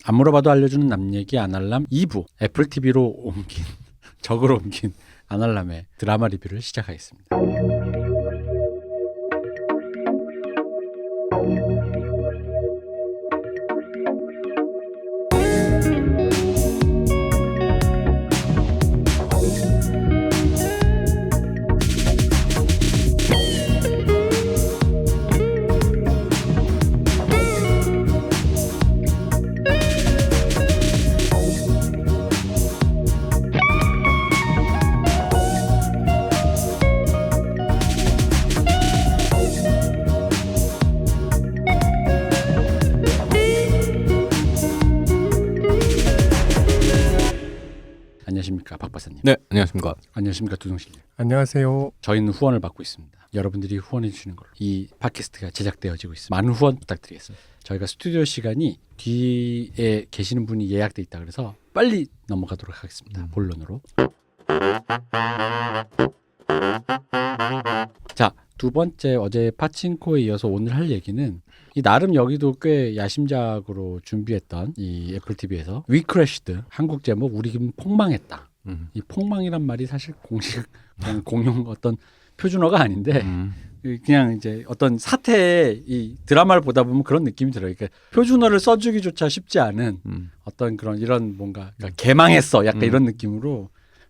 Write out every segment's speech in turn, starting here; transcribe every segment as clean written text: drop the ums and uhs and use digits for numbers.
안 물어봐도 알려주는 남 얘기 아날람 2부 애플 TV로 옮긴 적으로 옮긴 아날람의 드라마 리뷰를 시작하겠습니다. 안녕하십니까 박 박사님. 네, 안녕하십니까. 안녕하십니까 두동실님. 안녕하세요. 저희는 후원을 받고 있습니다. 여러분들이 후원해 주시는 걸로 이 팟캐스트가 제작되어지고 있습니다. 많은 후원 부탁드리겠습니다. 저희가 스튜디오 시간이 뒤에 계시는 분이 예약돼 있다 그래서 빨리 넘어가도록 하겠습니다. 본론으로. 자, 두 번째 어제 파친코에 이어서 오늘 할 얘기는 이 나름 여기도 꽤 야심작으로 준비했던 이 애플 TV에서 We Crashed 한국 제목 우리 기분 폭망했다. 이 폭망이란 말이 사실 공식 그냥 공용 어떤 표준어가 아닌데 그냥 이제 어떤 사태의 이 드라마를 보다 보면 그런 느낌이 들어요. 그러니까 표준어를 써주기조차 쉽지 않은 어떤 그런 이런 뭔가 그러니까 개망했어 약간 이런 느낌으로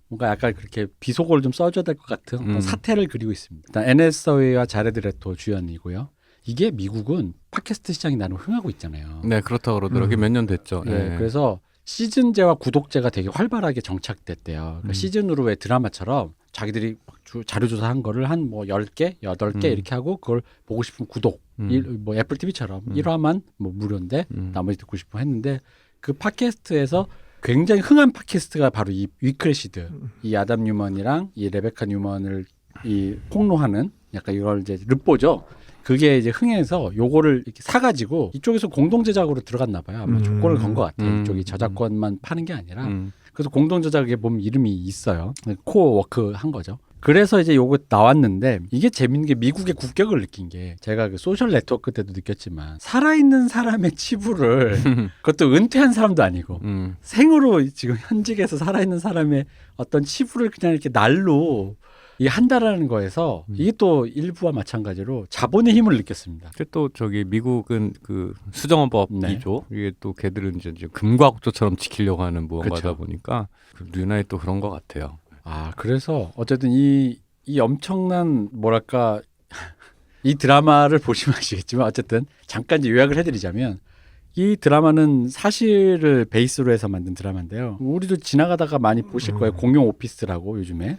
뭔가 약간 그렇게 비속어를 좀 써줘야 될 것 같은 어떤 사태를 그리고 있습니다. 일단 애네 서웨이와 자레드 레토 주연이고요. 이게 미국은 팟캐스트 시장이 나름 흥하고 있잖아요. 네, 그렇다고 그러더라고요. 몇 년 됐죠. 네, 그래서 시즌제와 구독제가 되게 활발하게 정착됐대요. 그러니까 시즌으로 왜 드라마처럼 자기들이 자료 조사한 거를 한 뭐 10개, 8개 이렇게 하고 그걸 보고 싶으면 구독. 뭐 애플 TV처럼 1화만 뭐 무료인데 나머지 듣고 싶으면 했는데 그 팟캐스트에서 굉장히 흥한 팟캐스트가 바로 이 위크래시드. 이 아담 뉴먼이랑 이 레베카 뉴먼을 이 폭로하는 약간 이걸 이제 르뽀죠. 그게 이제 흥해서 요거를 이렇게 사가지고 이쪽에서 공동 제작으로 들어갔나 봐요. 아마 조건을 건 것 같아요. 이쪽이 저작권만 파는 게 아니라. 그래서 공동 제작에 보면 이름이 있어요. 코어 워크 한 거죠. 그래서 이제 요거 나왔는데 이게 재밌는 게 미국의 국격을 느낀 게 제가 그 소셜 네트워크 때도 느꼈지만 살아있는 사람의 치부를 그것도 은퇴한 사람도 아니고 생으로 지금 현직에서 살아있는 사람의 어떤 치부를 그냥 이렇게 날로 이 한다라는 거에서 이게 또 일부와 마찬가지로 자본의 힘을 느꼈습니다. 근데 또 저기 미국은 그 수정업법이죠. 네. 이게 또 걔들은 이제 금과 국토처럼 지키려고 하는 무언가다 그렇죠. 보니까 뉴나에 또 그런 것 같아요. 아, 그래서 어쨌든 이 엄청난 뭐랄까 이 드라마를 보시면 아시겠지만 어쨌든 잠깐 이제 요약을 해드리자면 이 드라마는 사실을 베이스로 해서 만든 드라마인데요. 우리도 지나가다가 많이 보실 거예요. 공용 오피스라고 요즘에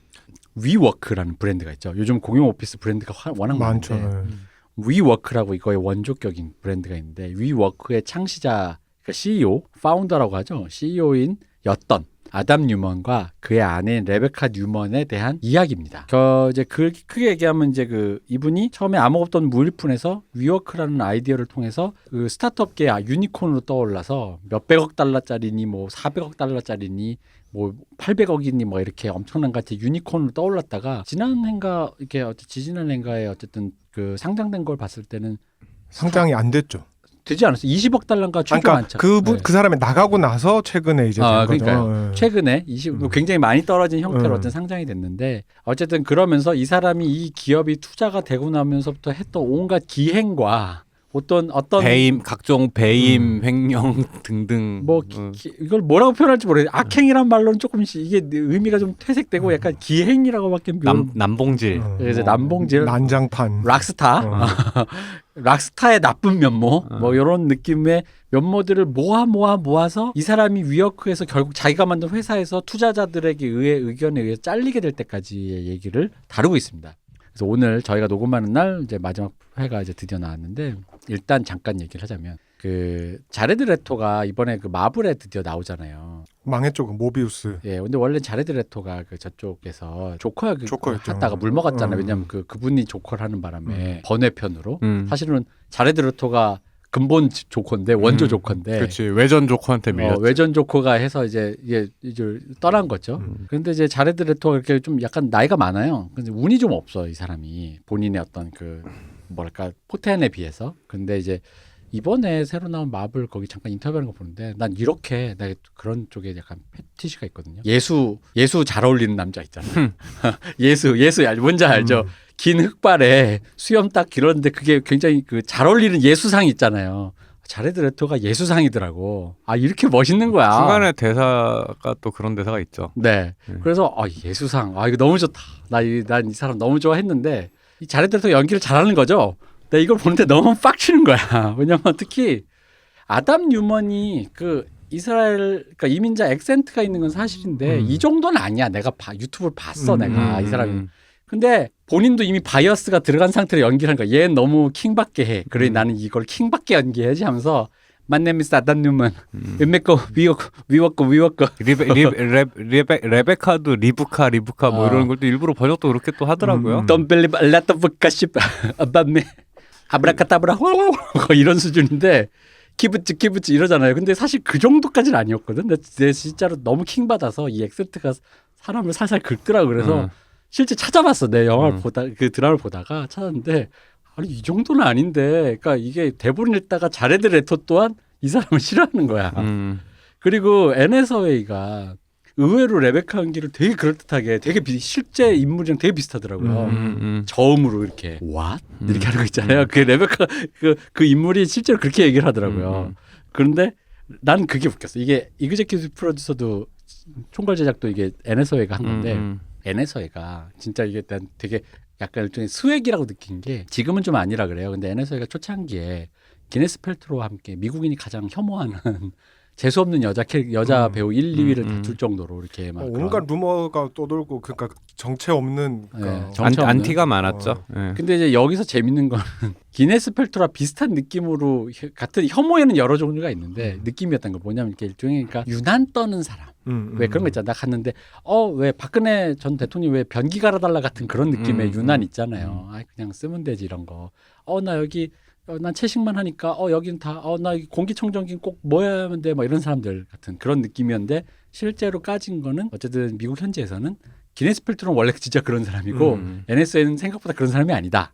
위워크라는 브랜드가 있죠. 요즘 공용 오피스 브랜드가 워낙 많죠. 많은데 위워크라고 이거의 원조격인 브랜드가 있는데 위워크의 창시자 그러니까 CEO, 파운더라고 하죠. CEO인 였던 아담 뉴먼과 그의 아내인 레베카 뉴먼에 대한 이야기입니다. 이제 크게 얘기하면 이제 그 이분이 처음에 아무 없던 무일푼에서 위워크라는 아이디어를 통해서 그 스타트업계 유니콘으로 떠올라서 몇백억 달러짜리니 뭐 400억 달러짜리니 뭐 800억이니 뭐 이렇게 엄청난 같이 유니콘으로 떠올랐다가 지난해인가 이렇게 지지난해인가에 어쨌든 그 상장된 걸 봤을 때는 상장이 안 됐죠. 되지 않았어요. 20억 달러인가 최초 많죠. 그 사람이 나가고 나서 최근에 이제 된 그러니까요. 거죠. 최근에 굉장히 많이 떨어진 형태로 어떤 상장이 됐는데 어쨌든 그러면서 이 사람이 이 기업이 투자가 되고 나면서부터 했던 온갖 기행과 어떤 배임, 각종 배임, 횡령 등등. 뭐 이걸 뭐라고 표현할지 모르겠어요. 악행이란 말로는 조금씩 이게 의미가 좀 퇴색되고 약간 기행이라고밖에 남봉질. 그래서 남봉질, 난장판, 락스타, 락스타의 나쁜 면모, 뭐 이런 느낌의 면모들을 모아서 이 사람이 위워크에서 결국 자기가 만든 회사에서 투자자들에게 의견에 의해 잘리게 될 때까지의 얘기를 다루고 있습니다. 그래서 오늘 저희가 녹음하는 날 이제 마지막 회가 이제 드디어 나왔는데 일단 잠깐 얘기를 하자면 그 자레드 레토가 이번에 그 마블에 드디어 나오잖아요. 망했죠. 그 모비우스. 예, 근데 원래 자레드 레토가 그 저쪽에서 조커였죠. 했다가 물 먹었잖아요. 먹었잖아요. 왜냐하면 그분이 조커를 하는 바람에 번외편으로 사실은 자레드 레토가 근본 조커인데 원조 조커인데 그렇지. 외전 조커한테 밀렸죠. 외전 조커가 해서 이제 떠난 거죠. 그런데 이제 자레드 레토가 이렇게 좀 약간 나이가 많아요. 근데 운이 좀 없어 이 사람이 본인의 어떤 그 뭐랄까 포텐에 비해서. 근데 이제 이번에 새로 나온 마블 거기 잠깐 인터뷰하는 거 보는데 난 이렇게 나 그런 쪽에 약간 패티시가 있거든요. 예수 잘 어울리는 남자 있잖아요. 예수 뭔지 알죠? 긴 흑발에 수염 딱 길었는데 그게 굉장히 그 잘 어울리는 예수상이 있잖아요. 자레드 레토가 예수상이더라고. 아 이렇게 멋있는 거야. 중간에 대사가 또 그런 대사가 있죠. 네. 그래서 예수상. 이거 너무 좋다. 난 이 사람 너무 좋아했는데 이 자레드 레토 연기를 잘하는 거죠. 근데 이걸 보는데 너무 빡치는 거야. 왜냐면 특히 아담 뉴먼이 그 이스라엘 그러니까 이민자 액센트가 있는 건 사실인데 이 정도는 아니야. 내가 유튜브를 봤어. 내가 이 사람이. 근데 본인도 이미 바이어스가 들어간 상태로 연기를 한 거야. 얘는 너무 킹받게 해. 그러니 나는 이걸 킹받게 연기해야지 하면서 My name is 아담 뉴먼. 위메꺼 위워꺼 레베카도 리브카 뭐 이런 걸 또 일부러 번역도 그렇게 또 하더라고요. Don't believe a lot of gossip about me. 아브라카타브라 이런 수준인데 키부츠 이러잖아요. 근데 사실 그 정도까지는 아니었거든. 근데 진짜로 너무 킹받아서 이 액센트가 사람을 살살 긁더라고. 그래서 실제 찾아봤어. 내 영화를 보다 그 드라마를 보다가 찾았는데 아니 이 정도는 아닌데. 그러니까 이게 대본 읽다가 자레드 레토 또한 이 사람을 싫어하는 거야. 그리고 애네 서웨이가 의외로 레베카 연기를 되게 그럴듯하게 되게 실제 인물이랑 되게 비슷하더라고요. 저음으로 이렇게 what? 이렇게 하는 거 있잖아요. 그 레베카 그 인물이 실제로 그렇게 얘기를 하더라고요. 그런데 난 그게 웃겼어. 이게 이그제큐티브 프로듀서도 총괄 제작도 이게 애네 서웨이가 한 건데 애네 서웨이가 진짜 이게 난 되게 약간 일종의 스웩이라고 느낀 게 지금은 좀 아니라 그래요. 근데 애네 서웨이가 초창기에 기네스 펠트로와 함께 미국인이 가장 혐오하는 재수 없는 여자 배우 1, 2위를 다툴 정도로 이렇게 막 온갖 루머가 떠돌고 그러니까 정체 없는 그러니까 안티가 많았죠. 네. 근데 이제 여기서 재밌는 거는 기네스 펠트로와 비슷한 느낌으로 같은 혐오에는 여러 종류가 있는데 느낌이었던 거 뭐냐면 이렇게 일종의 그러니까 유난 떠는 사람. 왜 그런 거 있잖아. 나 갔는데 왜 박근혜 전 대통령이 왜 변기 갈아달라 같은 그런 느낌의 유난 있잖아요. 그냥 쓰면 되지 이런 거. 나 여기 난 채식만 하니까 여기는 다 나 공기청정기 꼭 뭐야 하면 돼 막 이런 사람들 같은 그런 느낌이었는데 실제로 까진 거는 어쨌든 미국 현지에서는 기네스 펠트로는 원래 진짜 그런 사람이고 NSA는 생각보다 그런 사람이 아니다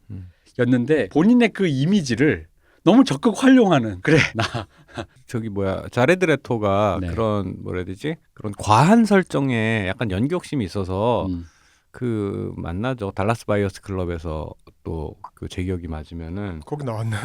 였는데 본인의 그 이미지를 너무 적극 활용하는 그래 나 저기 자레드 레토가 네. 그런 뭐라 해야 되지? 그런 과한 설정에 약간 연기 욕심이 있어서 그 만나죠. 달라스 바이어스 클럽에서 또 그 제 기억이 맞으면은 거기 나왔나요?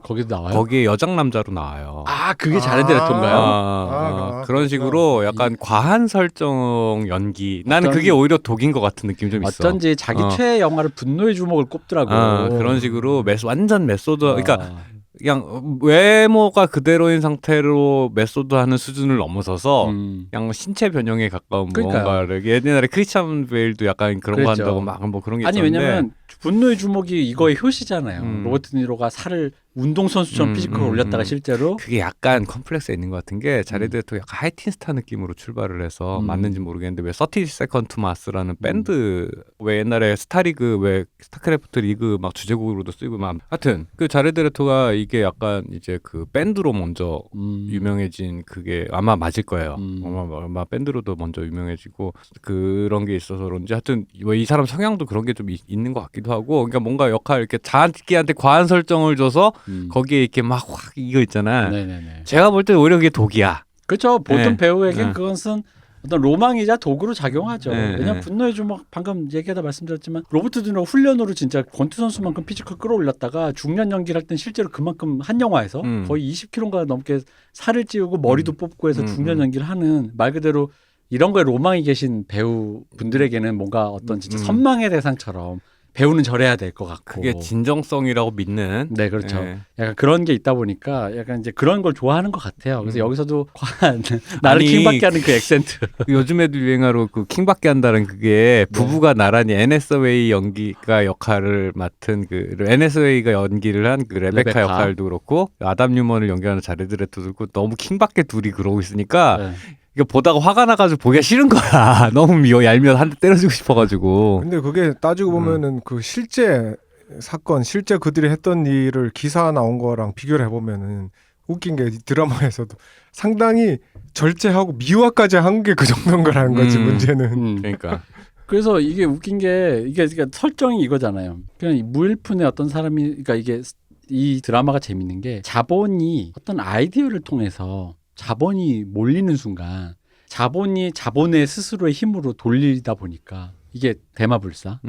거기도 나와요. 거기에 여장 남자로 나와요. 그게 자레드 레토인가요? 그런 식으로 약간 과한 설정 연기. 나는 그게 오히려 독인 것 같은 느낌이 좀 있어. 어쩐지 자기 최애 영화를 분노의 주먹을 꼽더라고. 그런 식으로 완전 메소드. 그러니까 그냥 외모가 그대로인 상태로 메소드하는 수준을 넘어서서 그냥 신체 변형에 가까운 뭔가를 옛날에 크리스찬 베일도 약간 그런 거 한다고 막 뭐 그런 게 아니 있었는데 왜냐면 분노의 주먹이 이거의 효시잖아요. 로버트 니로가 살을 운동선수처럼 피지컬을 올렸다가 실제로 그게 약간 컴플렉스가 있는 것 같은 게 자레드 레토 약간 하이틴 스타 느낌으로 출발을 해서 맞는지 모르겠는데 왜 30 Second to Mars라는 밴드 왜 옛날에 스타리그 왜 스타크래프트 리그 막 주제곡으로도 쓰고 막 하여튼 그 자레드 레토가 이게 약간 이제 그 밴드로 먼저 유명해진 그게 아마 맞을 거예요. 아마 밴드로도 먼저 유명해지고 그런 게 있어서 그런지 하여튼 이 사람 성향도 그런 게 좀 있는 것 같기도 하고 그러니까 뭔가 역할 이렇게 자기한테 과한 설정을 줘서 거기에 이렇게 막 확 이거 있잖아. 네네네. 제가 볼 때 오히려 그게 독이야. 그렇죠. 보통 네. 배우에겐 그것은 어떤 로망이자 도구로 작용하죠. 네, 왜냐하면 분노의 주먹 방금 얘기하다 말씀드렸지만 로버트 드니로 훈련으로 진짜 권투 선수만큼 피지컬 끌어올렸다가 중년 연기를 할 땐 실제로 그만큼 한 영화에서 거의 20kg가 넘게 살을 찌우고 머리도 뽑고 해서 중년 연기를 하는 말 그대로 이런 거에 로망이 계신 배우 분들에게는 뭔가 어떤 진짜 선망의 대상처럼 배우는 저래야 될 것 같고 그게 진정성이라고 믿는. 네 그렇죠. 네. 약간 그런 게 있다 보니까 약간 이제 그런 걸 좋아하는 것 같아요. 그래서 여기서도 과한 나를 킹받게 하는 그 액센트. 요즘에도 유행하로 그 킹받게 한다는 그게 부부가 나란히 NS웨이 연기가 역할을 맡은 그 NS웨이가 연기를 한 그 레베카 역할도 그렇고 아담 뉴먼을 연기하는 자레드 레토도 그렇고 너무 킹받게 둘이 그러고 있으니까 네. 이거 보다가 화가 나가지고 보기가 싫은 거야. 너무 얄미워 한 대 때려주고 싶어가지고. 근데 그게 따지고 보면은 그 실제 사건, 실제 그들이 했던 일을 기사 나온 거랑 비교를 해보면은 웃긴 게 드라마에서도 상당히 절제하고 미화까지 한 게 그 정도인 거라는 거지 문제는. 그러니까. 그래서 이게 웃긴 게 이게 그러니까 설정이 이거잖아요. 그냥 무일푼의 어떤 사람이 그러니까 이게 이 드라마가 재밌는 게 자본이 어떤 아이디어를 통해서 자본이 몰리는 순간 자본이 자본의 스스로의 힘으로 돌리다 보니까 이게 대마불사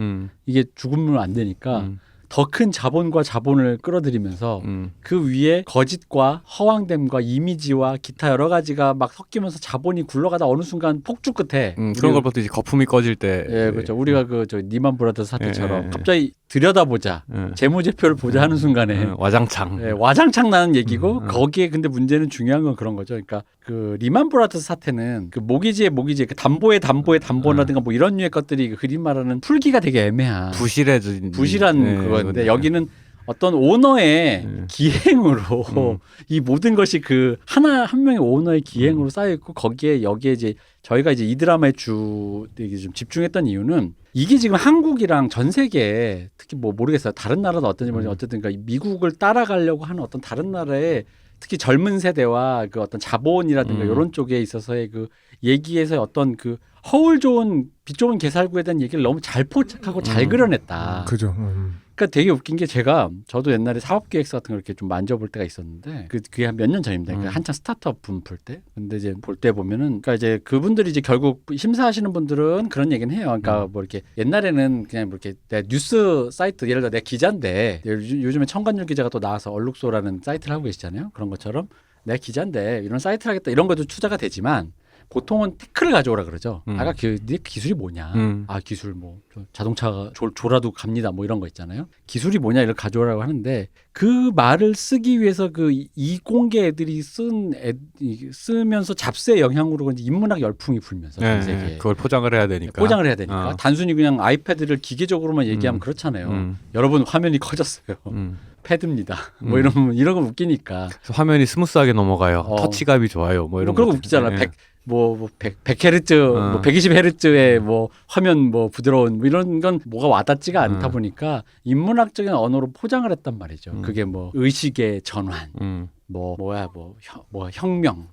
이게 죽으면 안 되니까 더 큰 자본과 자본을 끌어들이면서 그 위에 거짓과 허황됨과 이미지와 기타 여러 가지가 막 섞이면서 자본이 굴러가다 어느 순간 폭주 끝에 그런 걸 보통 이제 거품이 꺼질 때 예, 그렇죠. 우리가 그 저 니만 브라더스 사태처럼 예. 갑자기 들여다보자 재무제표를 보자 하는 순간에 와장창 예, 와장창 나는 얘기고 거기에 근데 문제는 중요한 건 그런 거죠. 그러니까 그 리만 브라더스 사태는 그 모기지의 그 담보의 담보라든가 뭐 이런 류의 것들이 그 그림 말하는 풀기가 되게 애매한 부실한 그건데 여기는 어떤 오너의 기행으로 이 모든 것이 그 한 명의 오너의 기행으로 쌓여 있고 여기에 이제 저희가 이제 이 드라마에 되게 좀 집중했던 이유는 이게 지금 한국이랑 전 세계에 특히 뭐 모르겠어요. 다른 나라도 어떤지 모르지만 어쨌든 그러니까 미국을 따라가려고 하는 어떤 다른 나라의 특히 젊은 세대와 그 어떤 자본이라든가 이런 쪽에 있어서의 그 얘기에서 어떤 그 허울 좋은 빛 좋은 개살구에 대한 얘기를 너무 잘 포착하고 잘 그려냈다. 그죠. 그러니까 되게 웃긴 게 저도 옛날에 사업기획서 같은 걸 이렇게 좀 만져볼 때가 있었는데 그게 한 몇 년 전입니다. 그러니까 한창 스타트업 붐 풀 때. 근데 이제 볼 때 보면은 그러니까 이제 그분들이 이제 결국 심사하시는 분들은 그런 얘기는 해요. 그러니까 뭐 이렇게 옛날에는 그냥 뭐 이렇게 내가 뉴스 사이트 예를 들어 내가 기자인데 요즘에 청관율 기자가 또 나와서 얼룩소라는 사이트를 하고 계시잖아요. 그런 것처럼 내가 기자인데 이런 사이트를 하겠다 이런 것도 투자가 되지만 보통은 테크를 가져오라 그러죠. 아까 네 기술이 뭐냐. 아 기술 뭐 자동차가 졸아도 갑니다. 뭐 이런 거 있잖아요. 기술이 뭐냐 이걸 가져오라고 하는데 그 말을 쓰기 위해서 그 이공계 애들이 쓰면서 잡스의 영향으로 그런지 인문학 열풍이 불면서 전 세계에. 그걸 포장을 해야 되니까. 단순히 그냥 아이패드를 기계적으로만 얘기하면 그렇잖아요. 여러분 화면이 커졌어요. 패드입니다. 뭐 이런 거 웃기니까. 화면이 스무스하게 넘어가요. 터치감이 좋아요. 뭐 이런 거. 그런 거 웃기잖아. 100Hz, 뭐 120Hz의 뭐 화면 뭐 부드러운 뭐 이런 건 뭐가 와닿지가 않다 보니까 인문학적인 언어로 포장을 했단 말이죠. 그게 뭐 의식의 전환, 혁명,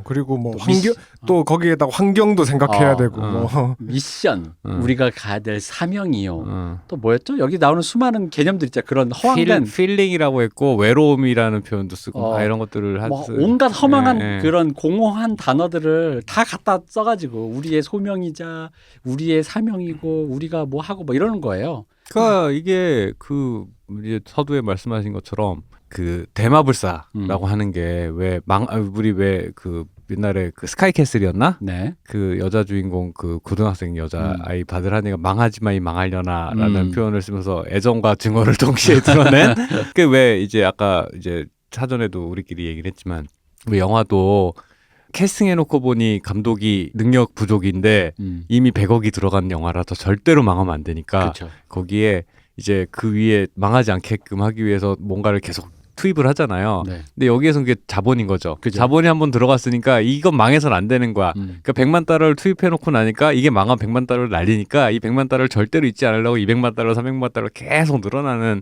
그리고 뭐 환경 또 거기에다가 환경도 생각해야 되고 뭐 미션, 우리가 가야 될 사명이요. 또 뭐였죠? 여기 나오는 수많은 개념들 있잖아. 그런 허황된 필링이라고 했고 외로움이라는 표현도 쓰고 이런 것들을 온갖 허망한 그런 공허한 단어들을 다 갖다 써가지고 우리의 소명이자 우리의 사명이고 우리가 뭐 하고 뭐 이러는 거예요. 그러니까 이게 그 이제 서두에 말씀하신 것처럼 그 대마불사라고 하는 게 우리 왜 그 옛날에 그 스카이캐슬이었나? 네. 그 여자 주인공 그 고등학생 여자 아이 바들하니가 망하지마 이 망하려나라는 표현을 쓰면서 애정과 증오를 동시에 드러낸 그 왜 이제 아까 이제 사전에도 우리끼리 얘기를 했지만 왜 영화도 캐스팅해놓고 보니 감독이 능력 부족인데 이미 100억이 들어간 영화라서 절대로 망하면 안 되니까 그쵸. 거기에 이제 그 위에 망하지 않게끔 하기 위해서 뭔가를 계속 투입을 하잖아요. 네. 근데 여기에서는 그게 자본인 거죠. 그죠. 자본이 한번 들어갔으니까 이건 망해서는 안 되는 거야. 그러니까 100만 달러를 투입해놓고 나니까 이게 망한 100만 달러를 날리니까 이 100만 달러를 절대로 잊지 않으려고 200만 달러, 300만 달러 계속 늘어나는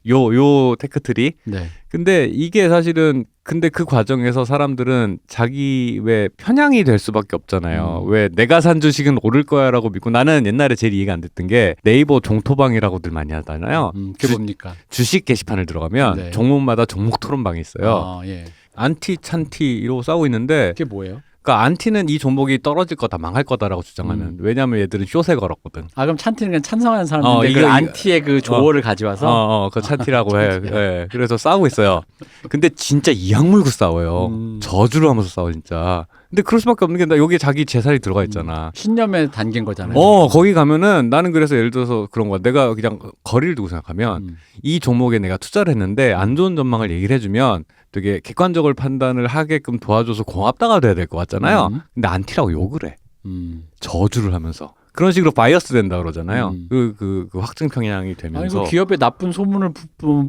요 테크트리. 네. 근데 이게 사실은 근데 그 과정에서 사람들은 자기 왜 편향이 될 수밖에 없잖아요. 왜 내가 산 주식은 오를 거야라고 믿고 나는 옛날에 제일 이해가 안 됐던 게 네이버 종토방이라고들 많이 하잖아요. 그게 뭡니까? 주식 게시판을 들어가면 종목마다 종목 토론방이 있어요. 예. 안티, 찬티 이러고 싸우고 있는데 그게 뭐예요? 그러니까 안티는 이 종목이 떨어질 거다, 망할 거다라고 주장하는. 왜냐하면 얘들은 숏에 걸었거든. 아 그럼 찬티는 그냥 찬성하는 사람인데 그 안티의 그 조어를 가져와서 그 찬티라고 해. 네. 그래서 싸우고 있어요. 근데 진짜 이악 물고 싸워요. 저주를 하면서 싸워 진짜. 근데 그럴 수밖에 없는 게 나 여기에 자기 재산이 들어가 있잖아. 신념에 담긴 거잖아요. 거기 가면은 나는 그래서 예를 들어서 그런 거야. 내가 그냥 거리를 두고 생각하면 이 종목에 내가 투자를 했는데 안 좋은 전망을 얘기를 해주면 되게 객관적으로 판단을 하게끔 도와줘서 고맙다가 돼야 될 것 같잖아요. 근데 안티라고 욕을 해. 저주를 하면서. 그런 식으로 바이어스 된다 그러잖아요. 그 확증 평양이 되면서. 아니, 그 기업에 나쁜 소문을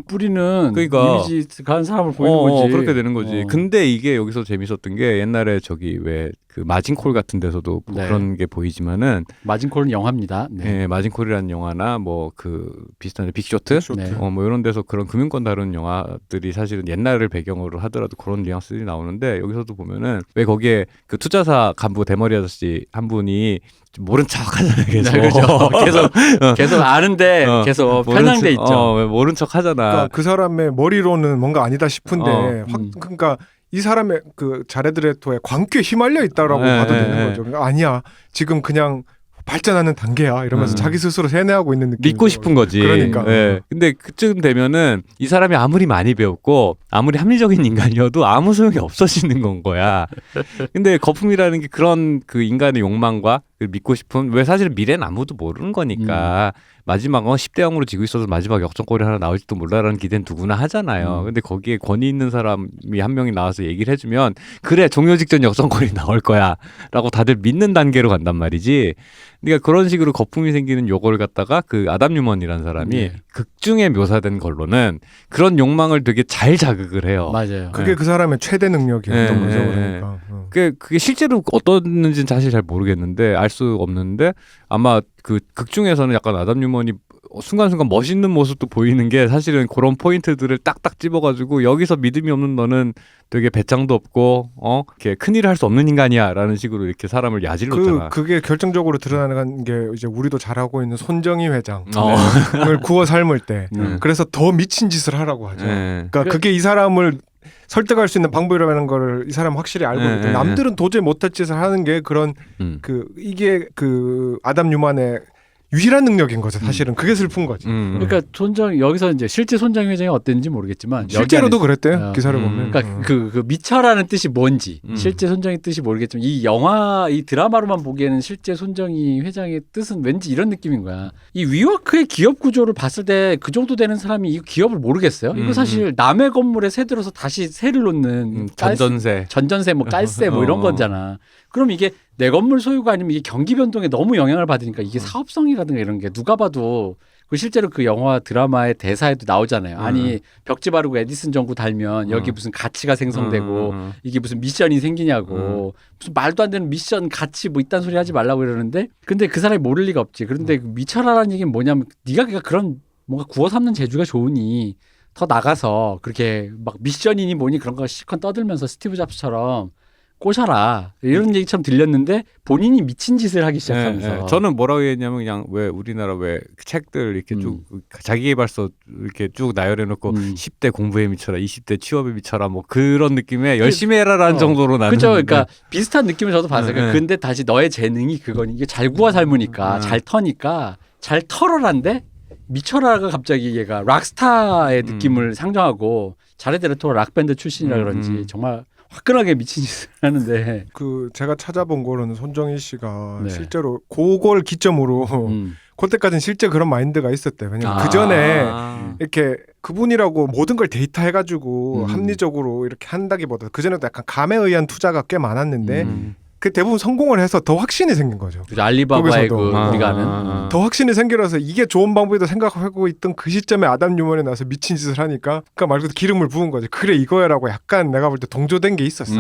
뿌리는 그러니까. 이미지 가는 사람을 보이는 거지. 그렇게 되는 거지. 근데 이게 여기서 재밌었던 게 옛날에 저기 왜 그 마진콜 같은 데서도 뭐 그런 게 보이지만은 마진콜은 영화입니다. 네, 마진콜이라는 영화나 뭐 그 비슷한 빅쇼트, 네. 뭐 이런 데서 그런 금융권 다루는 영화들이 사실은 옛날을 배경으로 하더라도 그런 뉘앙스들이 나오는데 여기서도 보면은 왜 거기에 그 투자사 간부 대머리 아저씨 한 분이 모른 척하잖아요. 계속. 네, 그렇죠. 계속 아는데 어, 계속 모른 편향돼 척- 있죠. 왜 모른 척하잖아. 그러니까 그 사람의 머리로는 뭔가 아니다 싶은데 음. 그러니까 이 사람의 그 자레드레토의 광기에 휘말려 있다라고 봐도 되는 거죠. 그러니까 아니야 지금 그냥 발전하는 단계야 이러면서 자기 스스로 세뇌하고 있는 느낌. 믿고 싶은 거지. 그러니까. 예. 근데 그쯤 되면은 이 사람이 아무리 많이 배웠고 아무리 합리적인 인간이어도 아무 소용이 없어지는 건 거야. 근데 거품이라는 게 그런 그 인간의 욕망과 그 믿고 싶은 왜 사실은 미래는 아무도 모르는 거니까 마지막 10대 0으로 지고 있어서 마지막 역전골이 하나 나올지도 몰라라는 기대는 누구나 하잖아요. 근데 거기에 권위 있는 사람이 한 명이 나와서 얘기를 해주면 그래 종료 직전 역전골이 나올 거야 라고 다들 믿는 단계로 간단 말이지. 그러니까 그런 식으로 거품이 생기는 요걸 갖다가 그 아담 뉴먼이라는 사람이 네. 극중에 묘사된 걸로는 그런 욕망을 되게 잘 자극을 해요. 맞아요. 그게 네. 그 사람의 최대 능력이었던 네, 거죠. 네, 그러니까. 그게 실제로 어떻는지는 사실 잘 모르겠는데 알 수 없는데 아마 그 극중에서는 약간 아담 뉴먼이 순간순간 멋있는 모습도 보이는 게 사실은 그런 포인트들을 딱딱 집어가지고 여기서 믿음이 없는 너는 되게 배짱도 없고 이렇게 큰일을 할 수 없는 인간이야라는 식으로 이렇게 사람을 야질렀잖아. 그게 결정적으로 드러나는 게 이제 우리도 잘 알고 있는 손정희 회장을 어. 구워 삶을 때 음. 그래서 더 미친 짓을 하라고 하죠. 네. 그러니까 그게 이 사람을 설득할 수 있는 방법이라는 걸 이 사람 확실히 알고 있거든요. 남들은 도저히 못할 짓을 하는 게 그런 이게 그 아담 뉴만의 유일한 능력인 거죠. 사실은 그게 슬픈 거지. 그러니까 여기서 이제 실제 손정 회장이 어땠는지 모르겠지만 실제로도 그랬대요. 어. 기사를 보면. 그러니까 그 미쳐라는 뜻이 뭔지 실제 손정의 뜻이 모르겠지만 이 드라마로만 보기에는 실제 손정희 회장의 뜻은 왠지 이런 느낌인 거야. 이 위워크의 기업 구조를 봤을 때 그 정도 되는 사람이 이 기업을 모르겠어요? 이거 사실 남의 건물에 새 들어서 다시 세를 놓는 전전세 뭐 깔세 뭐 이런 거잖아. 그럼 이게 내 건물 소유가 아니면 이게 경기 변동에 너무 영향을 받으니까 이게 사업성이라든가 이런 게 누가 봐도 그 실제로 그 영화 드라마의 대사에도 나오잖아요. 아니 벽지 바르고 에디슨 전구 달면 여기 무슨 가치가 생성되고 이게 무슨 미션이 생기냐고 무슨 말도 안 되는 미션 가치 뭐 이딴 소리 하지 말라고 이러는데 근데 그 사람이 모를 리가 없지. 그런데 미쳐라라는 얘기는 뭐냐면 네가 그런 뭔가 구워 삼는 재주가 좋으니 더 나가서 그렇게 막 미션이니 뭐니 그런 거 실컷 떠들면서 스티브 잡스처럼 꼬셔라 이런 얘기처럼 들렸는데 본인이 미친 짓을 하기 시작하면서 저는 뭐라고 했냐면 그냥 왜 우리나라 왜 책들 이렇게 쭉 자기계발서 이렇게 쭉 나열해놓고 10대 공부에 미쳐라 20대 취업에 미쳐라 뭐 그런 느낌의 열심히 해라라는 정도로 나는 그죠. 그러니까 비슷한 느낌을 저도 봤어요. 근데 다시 너의 재능이 그거니 이게 잘 구워 삶으니까 잘 터니까 잘 털어란데 미쳐라가 갑자기 얘가 락스타의 느낌을 상정하고 자레드레토가 락밴드 출신이라 그런지 정말 화끈하게 미친 짓을 하는데 그 제가 찾아본 거로는 손정희 씨가 네. 실제로 그걸 기점으로 그때까지는 실제 그런 마인드가 있었대요. 왜냐면 그 전에 이렇게 그분이라고 모든 걸 데이터해가지고 합리적으로 이렇게 한다기보다 그 전에도 약간 감에 의한 투자가 꽤 많았는데 그 대부분 성공을 해서 더 확신이 생긴 거죠. 알리바바의 그 거기서도. 우리가 아는 더 확신이 생겨서 이게 좋은 방법이다 생각하고 있던 그 시점에 아담 뉴먼이 나서 미친 짓을 하니까 그러니까 말 그대로 기름을 부은 거지. 그래 이거야라고 약간 내가 볼 때 동조된 게 있었어.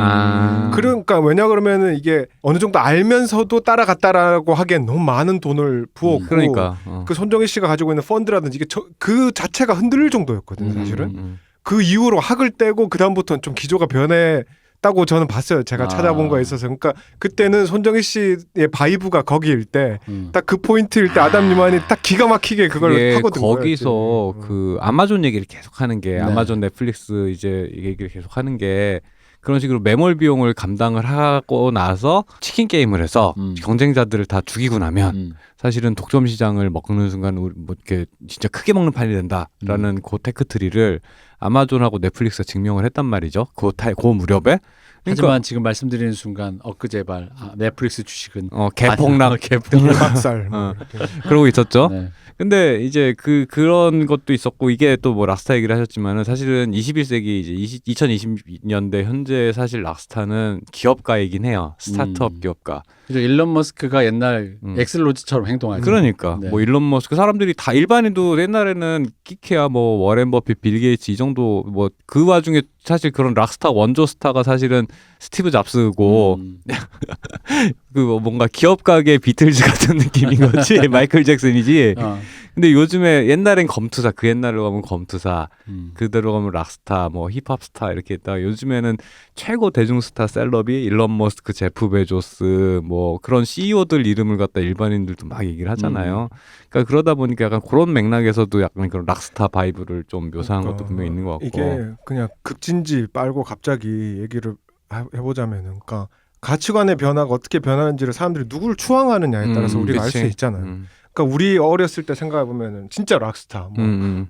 그러니까 왜냐 그러면은 이게 어느 정도 알면서도 따라갔다라고 하기엔 너무 많은 돈을 부었고 그러니까 그 손정희 씨가 가지고 있는 펀드라든지 이게 그 자체가 흔들릴 정도였거든요. 사실은 그 이후로 학을 떼고 그 다음부터는 좀 기조가 변했다고 저는 봤어요. 제가 찾아본 거에 있어서. 그러니까 그때는 손정희 씨의 바이브가 거기일 때 딱 그 포인트일 때 아담 뉴만이 딱 기가 막히게 그걸 하거든요. 거기서 그 아마존 얘기를 계속하는 게 네. 아마존 넷플릭스 이제 얘기를 계속하는 게 그런 식으로 매몰 비용을 감당을 하고 나서 치킨 게임을 해서 경쟁자들을 다 죽이고 나면 사실은 독점 시장을 먹는 순간 우리 뭐 이렇게 진짜 크게 먹는 판이 된다라는 그 테크트리를 아마존하고 넷플릭스가 증명을 했단 말이죠. 그 무렵에. 하지만 지금 말씀드리는 순간 엊그제발 넷플릭스 주식은 개폭락 박살 그러고 있었죠. 네. 근데 이제 그런 것도 있었고 이게 또 뭐 락스타 얘기를 하셨지만은 사실은 21세기 이제 2020년대 현재 사실 락스타는 기업가이긴 해요. 스타트업 기업가. 그죠. 일론 머스크가 옛날 엑슬로즈처럼 행동하죠. 그러니까 네. 뭐 일론 머스크 사람들이 다 일반인도 옛날에는 끼케야 뭐 워렌 버핏 빌 게이츠 이 정도 뭐 그 와중에 사실 그런 락스타 원조 스타가 사실은 스티브 잡스고 음. 그 뭔가 기업 가게 비틀즈 같은 느낌인 거지. 마이클 잭슨이지. 근데 요즘에 옛날엔 검투사, 그 옛날로 가면 검투사, 그대로 가면 락스타, 뭐 힙합 스타 이렇게 있다가 요즘에는 최고 대중 스타 셀럽이 일론 머스크, 제프 베조스 뭐 그런 CEO들 이름을 갖다 일반인들도 막 얘기를 하잖아요. 그러니까 그러다 보니까 약간 그런 맥락에서도 약간 그런 락스타 바이브를 좀 묘사한 것도 분명히 있는 것 같고. 이게 그냥 급진지 빨고 갑자기 얘기를 해보자면은, 그러니까 가치관의 변화가 어떻게 변하는지를 사람들이 누구를 추앙하느냐에 따라서 우리가 알 수 그치. 있잖아요. 그러니까 우리 어렸을 때 생각해 보면은 진짜 락스타,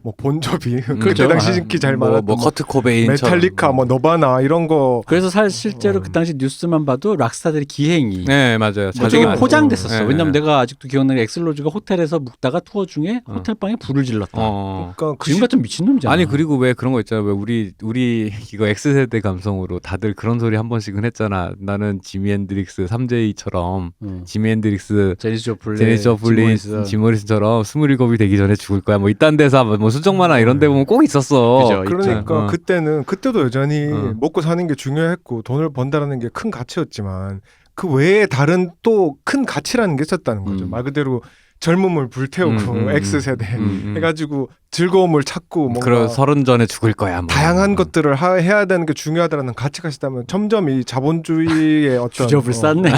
뭐 본조비, 그때 그렇죠. 당시 인기 잘 많았던 뭐 커트 코베인처럼. 메탈리카, 뭐 너바나 이런 거. 그래서 실제로 그 당시 뉴스만 봐도 락스타들의 기행이 네 맞아요. 뭐 자주 좀 포장됐었어. 네, 왜냐면 네. 내가 아직도 기억나는 게 엑슬로즈가 호텔에서 묵다가 투어 중에 호텔방에 불을 질렀다. 그러니까 그 지금 같은 미친놈이잖아. 아니 그리고 왜 그런 거 있잖아. 왜 우리 이거 X세대 감성으로 다들 그런 소리 한 번씩은 했잖아. 나는 지미 앤드릭스 3J처럼 지미 앤드릭스, 제니스 조플린, 제니스 조플린, 짐 모리슨처럼 27이 되기 전에 죽을 거야. 뭐 이딴 데서 뭐 수정만화 이런 데 보면 꼭 있었어. 그죠. 그러니까 그때도 여전히 어. 먹고 사는 게 중요했고 돈을 번다라는 게 큰 가치였지만 그 외에 다른 또 큰 가치라는 게 있었다는 거죠. 말 그대로 젊음을 불태우고 X세대 해가지고 즐거움을 찾고 뭔가 그런 30 전에 죽을 거야. 뭐. 다양한 것들을 해야 되는 게 중요하다는 가치가 있다면 점점 이 자본주의의 어떤 주접을 쌌네.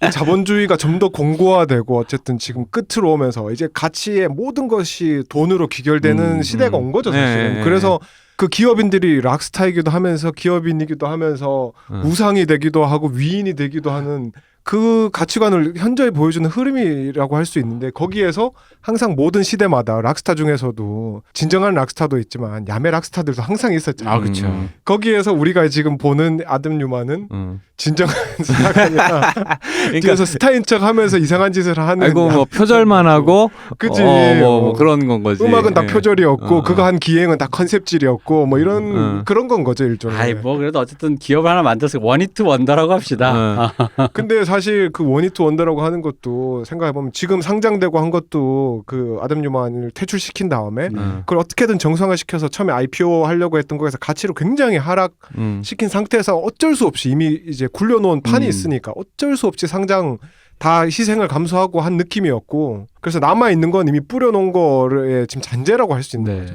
이 자본주의가 좀 더 공고화되고 어쨌든 지금 끝으로 오면서 이제 가치의 모든 것이 돈으로 귀결되는 시대가 온 거죠 사실은. 네, 그래서 그 기업인들이 락스타이기도 하면서 기업인이기도 하면서 우상이 되기도 하고 위인이 되기도 하는 그 가치관을 현저히 보여주는 흐름이라고 할 수 있는데, 거기에서 항상 모든 시대마다 락스타 중에서도 진정한 락스타도 있지만 야매 락스타들도 항상 있었잖아요. 아 그렇죠. 거기에서 우리가 지금 보는 아담 뉴만은 진정한 스타가 아니라 그러니까 뒤에서 스타인 척 하면서 이상한 짓을 하는. 아이고 뭐 표절만 하고 그치. 뭐 그런 건 거지. 음악은 다 예. 표절이었고 그거 한 기행은 다 컨셉질이었고 뭐 이런 그런 건 거죠 일종의. 아이 뭐 그래도 어쨌든 기업 하나 만들어서 원히트 원더라고 합시다. 근데 사실 그 원히트 원더라고 하는 것도 생각해보면 지금 상장되고 한 것도 그 아담 뉴만을 퇴출시킨 다음에 그걸 어떻게든 정상화시켜서 처음에 IPO 하려고 했던 거에서 가치를 굉장히 하락시킨 상태에서 어쩔 수 없이 이미 이제 굴려놓은 판이 있으니까 어쩔 수 없이 상장 다 희생을 감수하고 한 느낌이었고, 그래서 남아있는 건 이미 뿌려놓은 거를 지금 잔재라고 할 수 있는 거죠.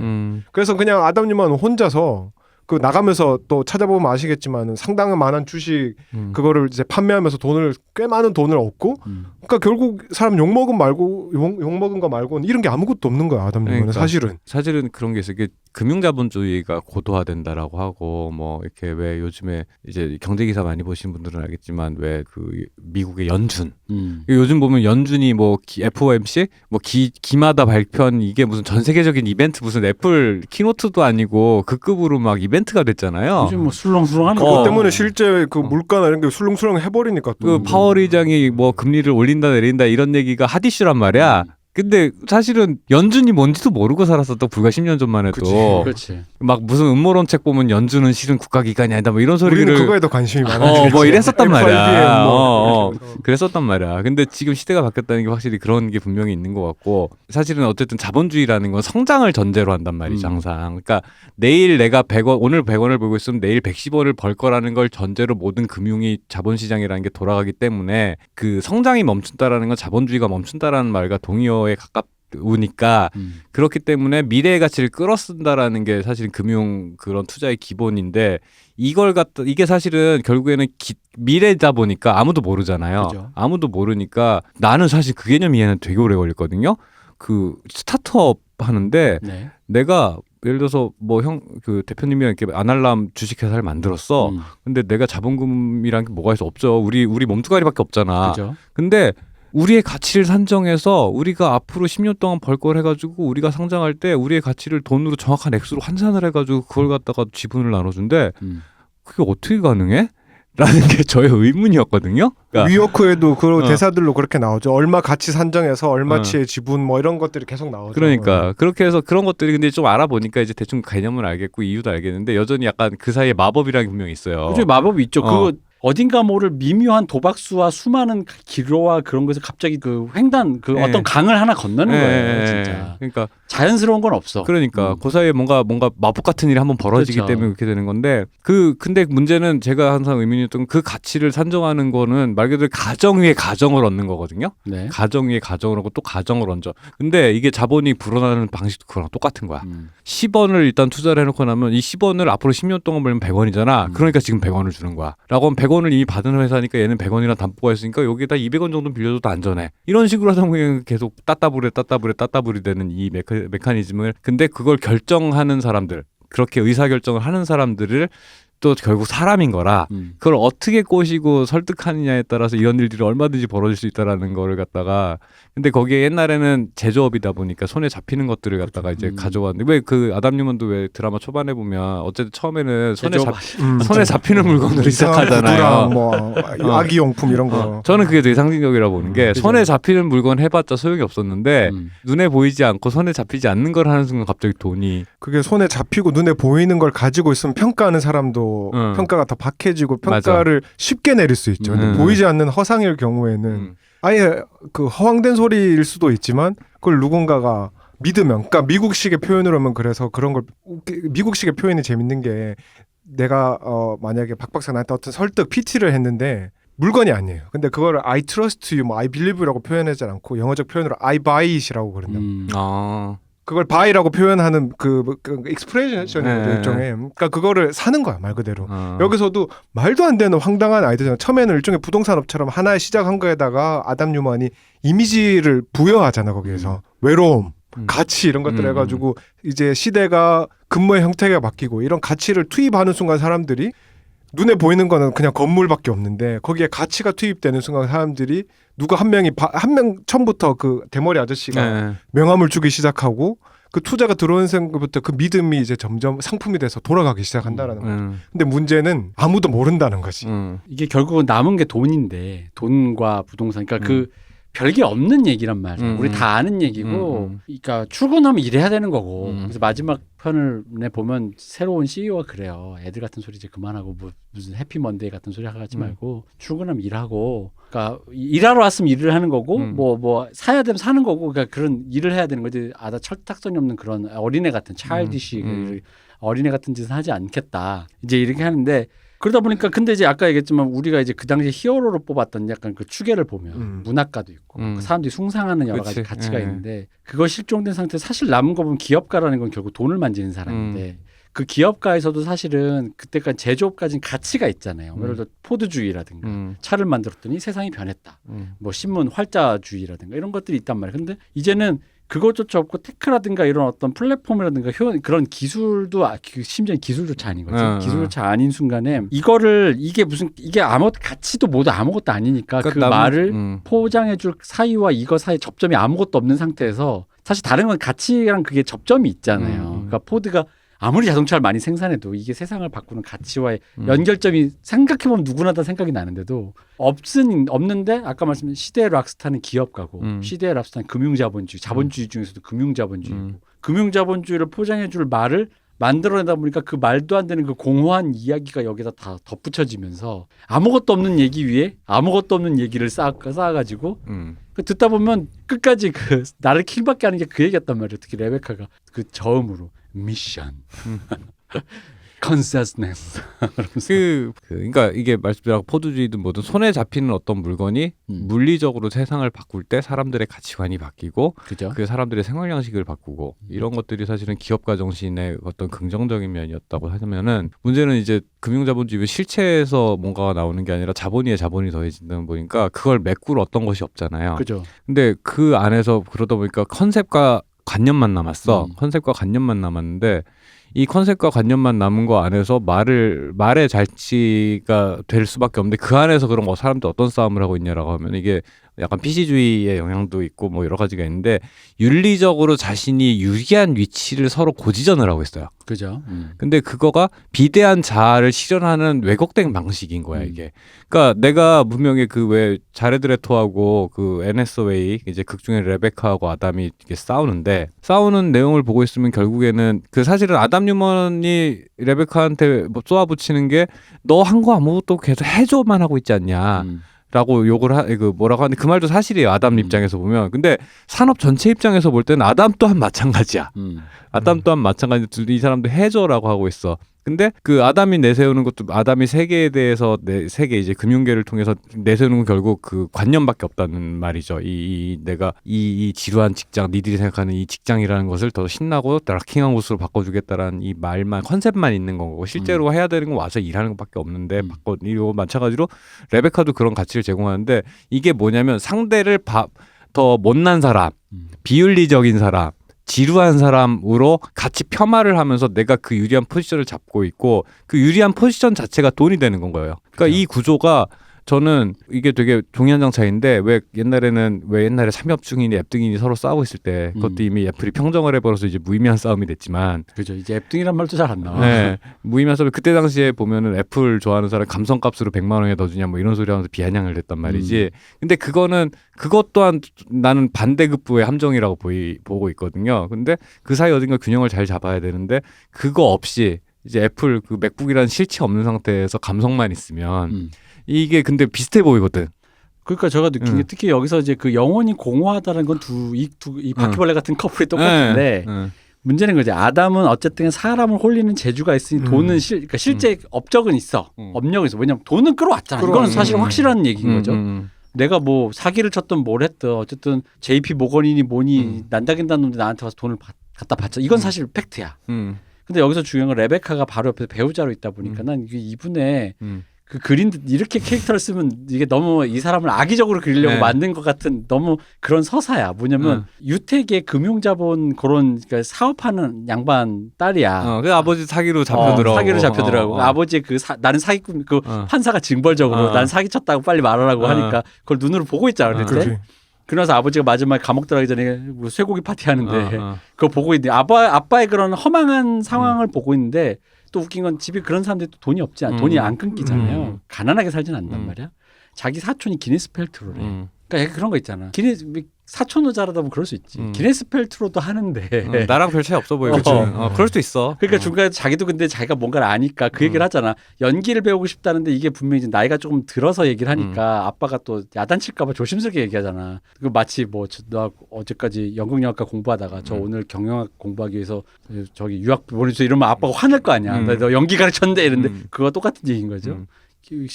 그래서 그냥 아담 뉴만은 혼자서 그 나가면서 또 찾아보면 아시겠지만 상당한 많은 주식 그거를 이제 판매하면서 꽤 많은 돈을 얻고, 그러니까 결국 사람 욕먹은 거 말고는 이런 게 아무것도 없는 거야 아담 뉴만은. 그러니까. 사실은 그런 게 있어. 이게 금융자본주의가 고도화된다라고 하고 뭐 이렇게 왜 요즘에 이제 경제기사 많이 보신 분들은 알겠지만 왜 그 미국의 연준 요즘 보면 연준이 뭐 FOMC 뭐 기마다 발표한 이게 무슨 전 세계적인 이벤트, 무슨 애플 키노트도 아니고 그 급으로 막 이벤트가 됐잖아요. 요즘 뭐 술렁술렁하는 그것 거 때문에 실제 그 물가나 이런 게 술렁술렁 해버리니까 또. 그 파월 의장이 뭐 금리를 올린다 내린다 이런 얘기가 핫 이슈란 말이야. 근데 사실은 연준이 뭔지도 모르고 살았었다. 불과 10년 전만 해도. 그렇지. 막 무슨 음모론 책 보면 연준은 실은 국가기관이 아니다 뭐 이런 소리를 우리는 그거에도 관심이 많아. 뭐 이랬었단 말이야. 뭐 그랬었단 말이야. 근데 지금 시대가 바뀌었다는 게 확실히 그런 게 분명히 있는 것 같고, 사실은 어쨌든 자본주의라는 건 성장을 전제로 한단 말이죠 항상. 그러니까 내일 내가 100원, 오늘 100원을 벌고 있으면 내일 110원을 벌 거라는 걸 전제로 모든 금융이 자본시장이라는 게 돌아가기 때문에 그 성장이 멈춘다라는 건 자본주의가 멈춘다라는 말과 동의어에 가깝우니까 그렇기 때문에 미래의 가치를 끌어쓴다라는 게 사실 금융 그런 투자의 기본인데, 이게 사실은 결국에는 미래다 보니까 아무도 모르잖아요. 그죠. 아무도 모르니까 나는 사실 그 개념 이해는 되게 오래 걸렸거든요. 그 스타트업 하는데 네. 내가 예를 들어서 뭐 그 대표님이랑 이렇게 아날람 주식회사를 만들었어. 근데 내가 자본금이란 게 뭐가 있어? 없죠. 우리 몸뚱아리밖에 없잖아. 그죠. 근데 우리의 가치를 산정해서 우리가 앞으로 10년 동안 벌 걸 해가지고 우리가 상장할 때 우리의 가치를 돈으로 정확한 액수로 환산을 해가지고 그걸 갖다가 지분을 나눠준대. 그게 어떻게 가능해? 라는 게 저의 의문이었거든요. 그러니까 위워크에도 그 대사들로 그렇게 나오죠. 얼마 가치 산정해서 얼마치의 지분 뭐 이런 것들이 계속 나오죠. 그러니까 그렇게 해서 그런 것들이 근데 좀 알아보니까 이제 대충 개념을 알겠고 이유도 알겠는데 여전히 약간 그 사이에 마법이라는 게 분명히 있어요. 그중에 마법이 있죠. 그거 어딘가 모를 미묘한 도박수와 수많은 기로와 그런 것에서 갑자기 그 횡단 그 네. 어떤 강을 하나 건너는 거예요, 예, 진짜. 그러니까 자연스러운 건 없어. 그러니까 그 사이에 뭔가 마법 같은 일이 한번 벌어지기 그렇죠. 때문에 그렇게 되는 건데 근데 문제는 제가 항상 의문이었던 그 가치를 산정하는 거는 말 그대로 가정 위에 가정을 얻는 거거든요. 네. 가정 위에 가정을 얻고 또 가정을 얹어. 근데 이게 자본이 불어나는 방식도 그거랑 똑같은 거야. 10원을 일단 투자를 해놓고 나면 이 10원을 앞으로 10년 동안 벌면 100원이잖아. 그러니까 지금 100원을 주는 거야. 라고 하면 100원을 이미 받은 회사니까 얘는 100원이랑 담보가 있으니까 여기다 200원 정도 빌려줘도 안전해. 이런 식으로 하다 보면 계속 따따부리 되는 이 메커니즘을 근데 그걸 결정하는 사람들 그렇게 의사결정을 하는 사람들을 또 결국 사람인 거라 그걸 어떻게 꼬시고 설득하느냐에 따라서 이런 일들이 얼마든지 벌어질 수 있다라는 거를 갖다가 근데 거기에 옛날에는 제조업이다 보니까 손에 잡히는 것들을 갖다가 이제 가져왔는데 왜 그 아담 뉴먼도 왜 드라마 초반에 보면 어쨌든 처음에는 손에 잡히는 물건으로 시작하잖아요. 뭐 아기용품 이런 거. 저는 그게 되게 상징적이라 보는 게 그죠. 손에 잡히는 물건 해봤자 소용이 없었는데 눈에 보이지 않고 손에 잡히지 않는 걸 하는 순간 갑자기 돈이 그게 손에 잡히고 눈에 보이는 걸 가지고 있으면 평가하는 사람도 평가가 더 박해지고 평가를 쉽게 내릴 수 있죠. 근데 보이지 않는 허상일 경우에는 아예 그 허황된 소리일 수도 있지만 그걸 누군가가 믿으면 그러니까 미국식의 표현으로 하면 그래서 그런 걸 미국식의 표현이 재밌는 게 내가 만약에 박 박사 나한테 어떤 설득 PT를 했는데 물건이 아니에요. 근데 그거를 I trust you, 뭐 I believe라고 표현하지 않고 영어적 표현으로 I buy it이라고 그런다. 그걸 buy라고 표현하는 그 익스프레션이거든요, 일종의. 그러니까 그거를 사는 거야, 말 그대로. 여기서도 말도 안 되는 황당한 아이디어잖아. 처음에는 일종의 부동산 업처럼 하나의 시작한 거에다가 아담 뉴먼이 이미지를 부여하잖아, 거기에서. 외로움, 가치 이런 것들 해가지고 이제 시대가 근무의 형태가 바뀌고 이런 가치를 투입하는 순간 사람들이 눈에 보이는 거는 그냥 건물밖에 없는데 거기에 가치가 투입되는 순간 사람들이 누가 한 명 처음부터 그 대머리 아저씨가 명함을 주기 시작하고 그 투자가 들어오는 순간부터 그 믿음이 이제 점점 상품이 돼서 돌아가기 시작한다라는 거죠. 근데 문제는 아무도 모른다는 거지. 이게 결국은 남은 게 돈인데 돈과 부동산 그러니까 그 별게 없는 얘기란 말이야. 우리 다 아는 얘기고 그러니까 출근하면 일해야 되는 거고 그래서 마지막 편을 보면 새로운 CEO가 그래요. 애들 같은 소리 이제 그만하고 뭐 무슨 해피먼데이 같은 소리 하지 말고 출근하면 일하고 그러니까 일하러 왔으면 일을 하는 거고 뭐 사야 되면 사는 거고 그러니까 그런 일을 해야 되는 거지. 나 철딱선이 없는 그런 어린애 같은 차일디시 어린애 같은 짓은 하지 않겠다. 이제 이렇게 하는데 그러다 보니까 근데 이제 아까 얘기했지만 우리가 이제 그 당시에 히어로로 뽑았던 약간 그 추계를 보면 문학가도 있고 그 사람들이 숭상하는 여러 가지 가치가 있는데 그거 실종된 상태에서 사실 남은 거 보면 기업가라는 건 결국 돈을 만지는 사람인데 그 기업가에서도 사실은 그때까지 제조업까지는 가치가 있잖아요. 예를 들어 포드주의라든가 차를 만들었더니 세상이 변했다. 뭐 신문 활자주의라든가 이런 것들이 있단 말이에요. 근데 이제는 그것조차 없고 테크라든가 이런 어떤 플랫폼이라든가 그런 기술도 심지어 기술조차 아닌 거지. 기술조차 아닌 순간에 이게 아무 가치도 모두 아무것도 아니니까 그 말을 포장해줄 사이와 이거 사이 접점이 아무것도 없는 상태에서 사실 다른 건 가치랑 그게 접점이 있잖아요. 그러니까 포드가 아무리 자동차를 많이 생산해도 이게 세상을 바꾸는 가치와의 연결점이 생각해보면 누구나 다 생각이 나는데도 없는데 아까 말씀드린 시대의 락스타는 기업가고 시대의 락스타는 금융자본주의, 자본주의 중에서도 금융자본주의고 금융자본주의를 포장해줄 말을 만들어내다 보니까 그 말도 안 되는 그 공허한 이야기가 여기다 다 덧붙여지면서 아무것도 없는 얘기 위에 아무것도 없는 얘기를 쌓아가지고 듣다 보면 끝까지 그 나를 킬받게 하는 게 그 얘기였단 말이에요. 특히 레베카가 그 저음으로 미션 컨시스너스 그러니까 이게 말씀드린 포드주의든 뭐든 손에 잡히는 어떤 물건이 물리적으로 세상을 바꿀 때 사람들의 가치관이 바뀌고 그죠? 그 사람들의 생활 양식을 바꾸고 이런 것들이 사실은 기업가 정신의 어떤 긍정적인 면이었다고 하면은 문제는 이제 금융자본주의 실체에서 뭔가가 나오는 게 아니라 자본 위에 자본이 더해진다는 보니까 그걸 메꿀 어떤 것이 없잖아요. 그죠? 근데 그 안에서 그러다 보니까 컨셉과 관념만 남았어. 컨셉과 관념만 남았는데 이 컨셉과 관념만 남은 거 안에서 말의 잘치가 될 수밖에 없는데 그 안에서 그럼 사람들 어떤 싸움을 하고 있냐라고 하면 이게 약간 PC주의의 영향도 있고 뭐 여러 가지가 있는데 윤리적으로 자신이 유리한 위치를 서로 고지전을 하고 있어요. 그죠. 근데 그거가 비대한 자아를 실현하는 왜곡된 방식인 거야 이게. 그러니까 내가 분명히 그 왜 자레드 레토하고 그 NS웨이 이제 극 중에 레베카하고 아담이 이렇게 싸우는 내용을 보고 있으면 결국에는 그 사실은 아담 뉴먼이 레베카한테 뭐 쏘아붙이는 게 너 한 거 아무것도 계속 해줘만 하고 있지 않냐. 라고 욕을 뭐라고 하는데 그 말도 사실이에요. 아담 입장에서 보면. 근데 산업 전체 입장에서 볼 때는 아담 또한 마찬가지야. 아담 또한 마찬가지. 이 사람도 해줘라고 하고 있어. 근데 그 아담이 내세우는 것도 아담이 세계에 대해서 세계 이제 금융계를 통해서 내세우는 건 결국 그 관념밖에 없다는 말이죠. 내가 이 지루한 직장, 니들이 생각하는 이 직장이라는 것을 더 신나고 락킹한 곳으로 바꿔주겠다라는 이 말만 컨셉만 있는 거고 실제로 해야 되는 건 와서 일하는 것밖에 없는데 이거 마찬가지로 레베카도 그런 가치를 제공하는데 이게 뭐냐면 상대를 더 못난 사람, 비윤리적인 사람. 지루한 사람으로 같이 폄하를 하면서 내가 그 유리한 포지션을 잡고 있고 그 유리한 포지션 자체가 돈이 되는 건 거예요. 그러니까 그렇죠. 이 구조가 저는 이게 되게 종이 한 장 차이인데 왜 옛날에 삼엽증인이 앱등인이 서로 싸우고 있을 때 그것도 이미 애플이 평정을 해버려서 이제 무의미한 싸움이 됐지만 그죠. 이제 앱등이란 말도 잘 안 나와. 네, 무의미한 싸움. 그때 당시에 보면은 애플 좋아하는 사람 감성값으로 100만 원에 넣어주냐 뭐 이런 소리 하면서 비아냥을 했단 말이지. 근데 그것 또한 나는 반대급부의 함정이라고 보고 있거든요. 근데 그 사이 어딘가 균형을 잘 잡아야 되는데 그거 없이 이제 애플 그 맥북이라는 실체 없는 상태에서 감성만 있으면 이게 근데 비슷해 보이거든. 그러니까 제가 느낀 게 특히 여기서 이제 그 영혼이 공허하다는 건 이 바퀴벌레 같은 커플이 똑같은데 문제는 거지. 아담은 어쨌든 사람을 홀리는 재주가 있으니 돈은 그러니까 실제 업적은 있어. 업력은 있어. 왜냐면 돈은 끌어왔잖아. 이거는 사실 확실한 얘기인 거죠. 내가 뭐 사기를 쳤든 뭘 했든 어쨌든 JP 모건이니 뭐니 난다긴다는 놈들 나한테 와서 돈을 갖다 바쳐. 이건 사실 팩트야. 근데 여기서 중요한 건 레베카가 바로 옆에 배우자로 있다 보니까 난 이분의 그 그린 이렇게 캐릭터를 쓰면 이게 너무 이 사람을 악의적으로 그리려고 만든 것 같은 너무 그런 서사야. 뭐냐면 유택의 금융자본 그런 그러니까 사업하는 양반 딸이야. 그 아버지 사기로 잡혀들어. 사기로 잡혀들어가고 아버지 나는 사기꾼 판사가 징벌적으로 난 사기쳤다고 빨리 말하라고 하니까 그걸 눈으로 보고 있잖아. 그때. 그래서 아버지가 마지막에 감옥 들어가기 전에 뭐 쇠고기 파티 하는데 그거 보고 있는데 아빠의 그런 허망한 상황을 보고 있는데 또 웃긴 건 집에 그런 사람들이 또 돈이 없지 않아. 돈이 안 끊기잖아요. 가난하게 살진 않단 말이야. 자기 사촌이 기네스 펠트로래. 그러니까 그런 거 있잖아. 사촌을 잘하다 보면 그럴 수 있지. 기네스 펠트로도 하는데 나랑 별 차이 없어 보이지. 그럴 수도 있어. 그러니까 중간에 자기도 근데 자기가 뭔가를 아니까 그 얘기를 하잖아. 연기를 배우고 싶다는데 이게 분명히 이제 나이가 조금 들어서 얘기를 하니까 아빠가 또 야단칠까 봐 조심스럽게 얘기하잖아. 그 마치 뭐 나 어제까지 연극영화과 공부하다가 저 오늘 경영학 공부하기 위해서 저기 유학 보내줘 이러면 아빠가 화낼 거 아니야. 너 연기 가르쳤는데 이런데 그거 똑같은 얘기인 거죠.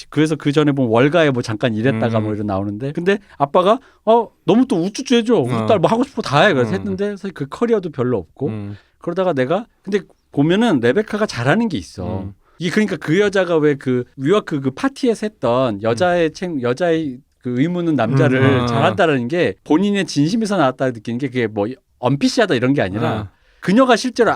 그래서 그 전에 보면 월가에 뭐 잠깐 일했다가 뭐 이런 나오는데 근데 아빠가 너무 또 우쭈쭈 해줘. 우리 딸 뭐 하고 싶어 다 해. 그래서 했는데 사실 그 커리어도 별로 없고 그러다가 내가 근데 보면은 레베카가 잘하는 게 있어. 이게 그러니까 그 여자가 왜 그 유학 그 파티에서 했던 여자의 그 의무는 남자를 잘한다라는 게 본인의 진심에서 나왔다 느끼는 게 그게 뭐 언피시하다 이런 게 아니라 그녀가 실제로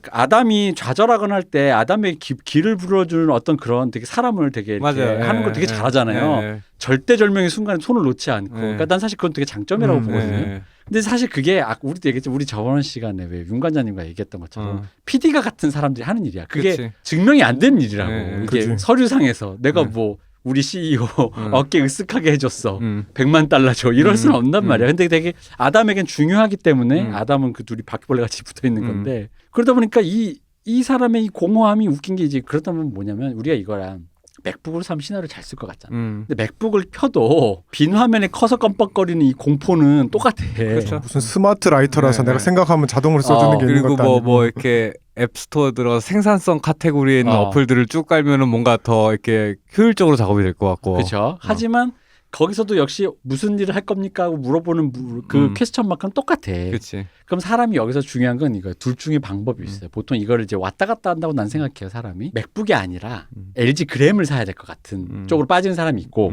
아담이 좌절하거나 할 때 아담의 기를 불어주는 어떤 그런 되게 사람을 되게 이렇게 하는 걸 되게 잘하잖아요. 절대절명의 순간에 손을 놓지 않고. 그러니까 난 사실 그건 되게 장점이라고 보거든요. 근데 사실 그게 우리도 얘기했죠. 우리 저번 시간에 왜 윤 관장님과 얘기했던 것처럼 PD가 같은 사람들이 하는 일이야. 그게 증명이 안 되는 일이라고. 이게 서류상에서 내가 뭐 우리 CEO 어깨 으쓱하게 해줬어. 100만 달러 줘. 이럴 수는 없단 말이야. 근데 되게 아담에겐 중요하기 때문에 아담은 그 둘이 바퀴벌레 같이 붙어 있는 건데 그러다 보니까 이 사람의 이 공허함이 웃긴 게 이제 그러다 보면 뭐냐면 우리가 이거랑 맥북으로 사면 시나리오 잘 쓸 것 같잖아. 근데 맥북을 켜도 빈 화면에 커서 껌뻑거리는 이 공포는 똑같아. 그렇죠. 무슨 스마트 라이터라서 내가 생각하면 자동으로 써주는 게 있는 그리고 것도 아니고. 뭐 이렇게 앱스토어 들어 생산성 카테고리에 있는 어플들을 쭉 깔면은 뭔가 더 이렇게 효율적으로 작업이 될 것 같고. 그렇죠. 하지만 거기서도 역시 무슨 일을 할 겁니까 하고 물어보는 그 퀘스천 마크는 똑같아. 그렇지. 그럼 사람이 여기서 중요한 건 이거야. 둘 중에 방법이 있어요. 보통 이거를 이제 왔다 갔다 한다고 난 생각해요. 사람이 맥북이 아니라 LG 그램을 사야 될 것 같은 쪽으로 빠지는 사람이 있고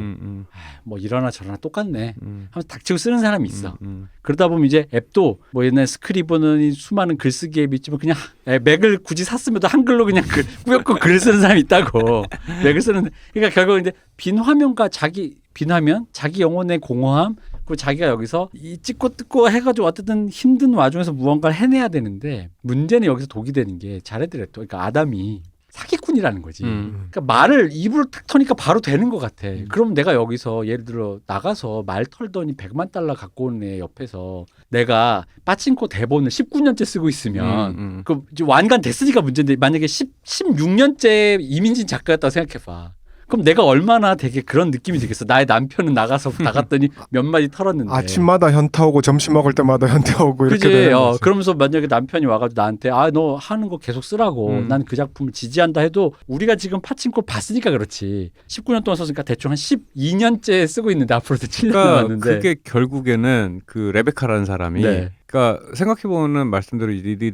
뭐 이러나 저러나 똑같네. 하면서 닥치고 쓰는 사람이 있어. 그러다 보면 이제 앱도 뭐 옛날 스크리버는 수많은 글쓰기 앱이 있지만 그냥 맥을 굳이 샀으면 한글로 그냥 꾸역꾸역 글을 쓰는 사람이 있다고. 맥을 쓰는 그러니까 결국 이제 빈 화면과 자기 비나면 자기 영혼의 공허함 그리고 자기가 여기서 이 찍고 뜯고 해가지고 어쨌든 힘든 와중에서 무언가를 해내야 되는데 문제는 여기서 독이 되는 게 자네들의 또 그러니까 아담이 사기꾼이라는 거지. 그러니까 말을 입으로 탁 터니까 바로 되는 것 같아. 그럼 내가 여기서 예를 들어 나가서 말 털더니 $100만 갖고 오는 애 옆에서 내가 빠친코 대본을 19년째 쓰고 있으면 그 이제 완간 됐으니까 문제인데 만약에 16년째 이민진 작가였다고 생각해봐. 그럼 내가 얼마나 되게 그런 느낌이 들겠어. 나의 남편은 나가서 나갔더니 몇 마디 털었는데. 아침마다 현타 오고 점심 먹을 때마다 현타 오고 이렇게 그지? 되는 거지. 그러면서 만약에 남편이 와가지고 나한테 너 하는 거 계속 쓰라고. 난 그 작품을 지지한다 해도 우리가 지금 파친코 봤으니까 그렇지. 19년 동안 썼으니까 대충 한 12년째 쓰고 있는데 앞으로도 7년 그러니까 남았는데. 그게 결국에는 그 레베카라는 사람이 네. 그러니까 생각해보는 말씀대로 이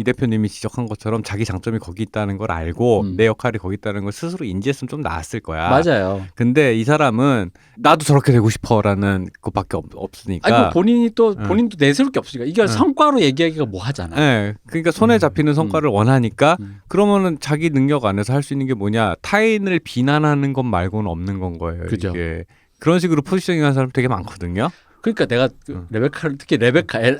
대표님이 지적한 것처럼 자기 장점이 거기 있다는 걸 알고 내 역할이 거기 있다는 걸 스스로 인지했으면 좀 나았을 거야. 맞아요. 근데 이 사람은 나도 저렇게 되고 싶어라는 것밖에 없으니까. 아니, 본인도 내세울 게 없으니까 이게 성과로 얘기하기가 뭐 하잖아. 네, 그러니까 손에 잡히는 성과를 원하니까 그러면은 자기 능력 안에서 할 수 있는 게 뭐냐 타인을 비난하는 것 말고는 없는 건 거예요. 그죠. 이게 그런 식으로 포지셔닝하는 사람 되게 많거든요. 그러니까 내가 레베카를 특히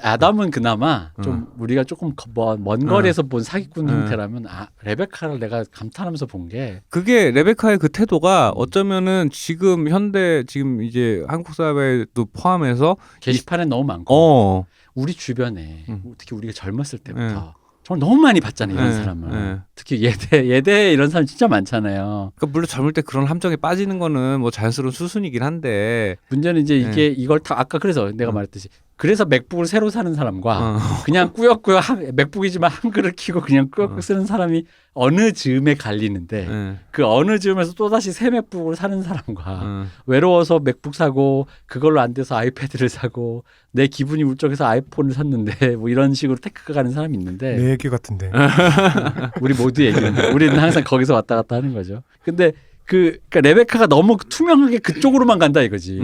아담은 그나마 좀 우리가 조금 먼 거리에서 본 사기꾼 형태라면 레베카를 내가 감탄하면서 본 게 그게 레베카의 그 태도가 어쩌면은 지금 이제 한국 사회도 포함해서 게시판에 너무 많고 우리 주변에 특히 우리가 젊었을 때부터 정말 너무 많이 봤잖아요 이런 사람을. 특히 예대 이런 사람 진짜 많잖아요. 그러니까 물론 젊을 때 그런 함정에 빠지는 거는 뭐 자연스러운 수순이긴 한데 문제는 이제 이걸 다 아까 그래서 내가 말했듯이 그래서 맥북을 새로 사는 사람과 그냥 꾸역꾸역 맥북이지만 한글을 키고 그냥 꾸역꾸역 쓰는 사람이 어느 즈음에 갈리는데 그 어느 즈음에서 또다시 새 맥북을 사는 사람과 외로워서 맥북 사고 그걸로 안 돼서 아이패드를 사고 내 기분이 울적해서 아이폰을 샀는데 뭐 이런 식으로 테크가 가는 사람이 있는데 내 얘기 같은데. 우리 모두 얘기는 우리는 항상 거기서 왔다 갔다 하는 거죠. 근데 그러니까 레베카가 너무 투명하게 그쪽으로만 간다 이거지.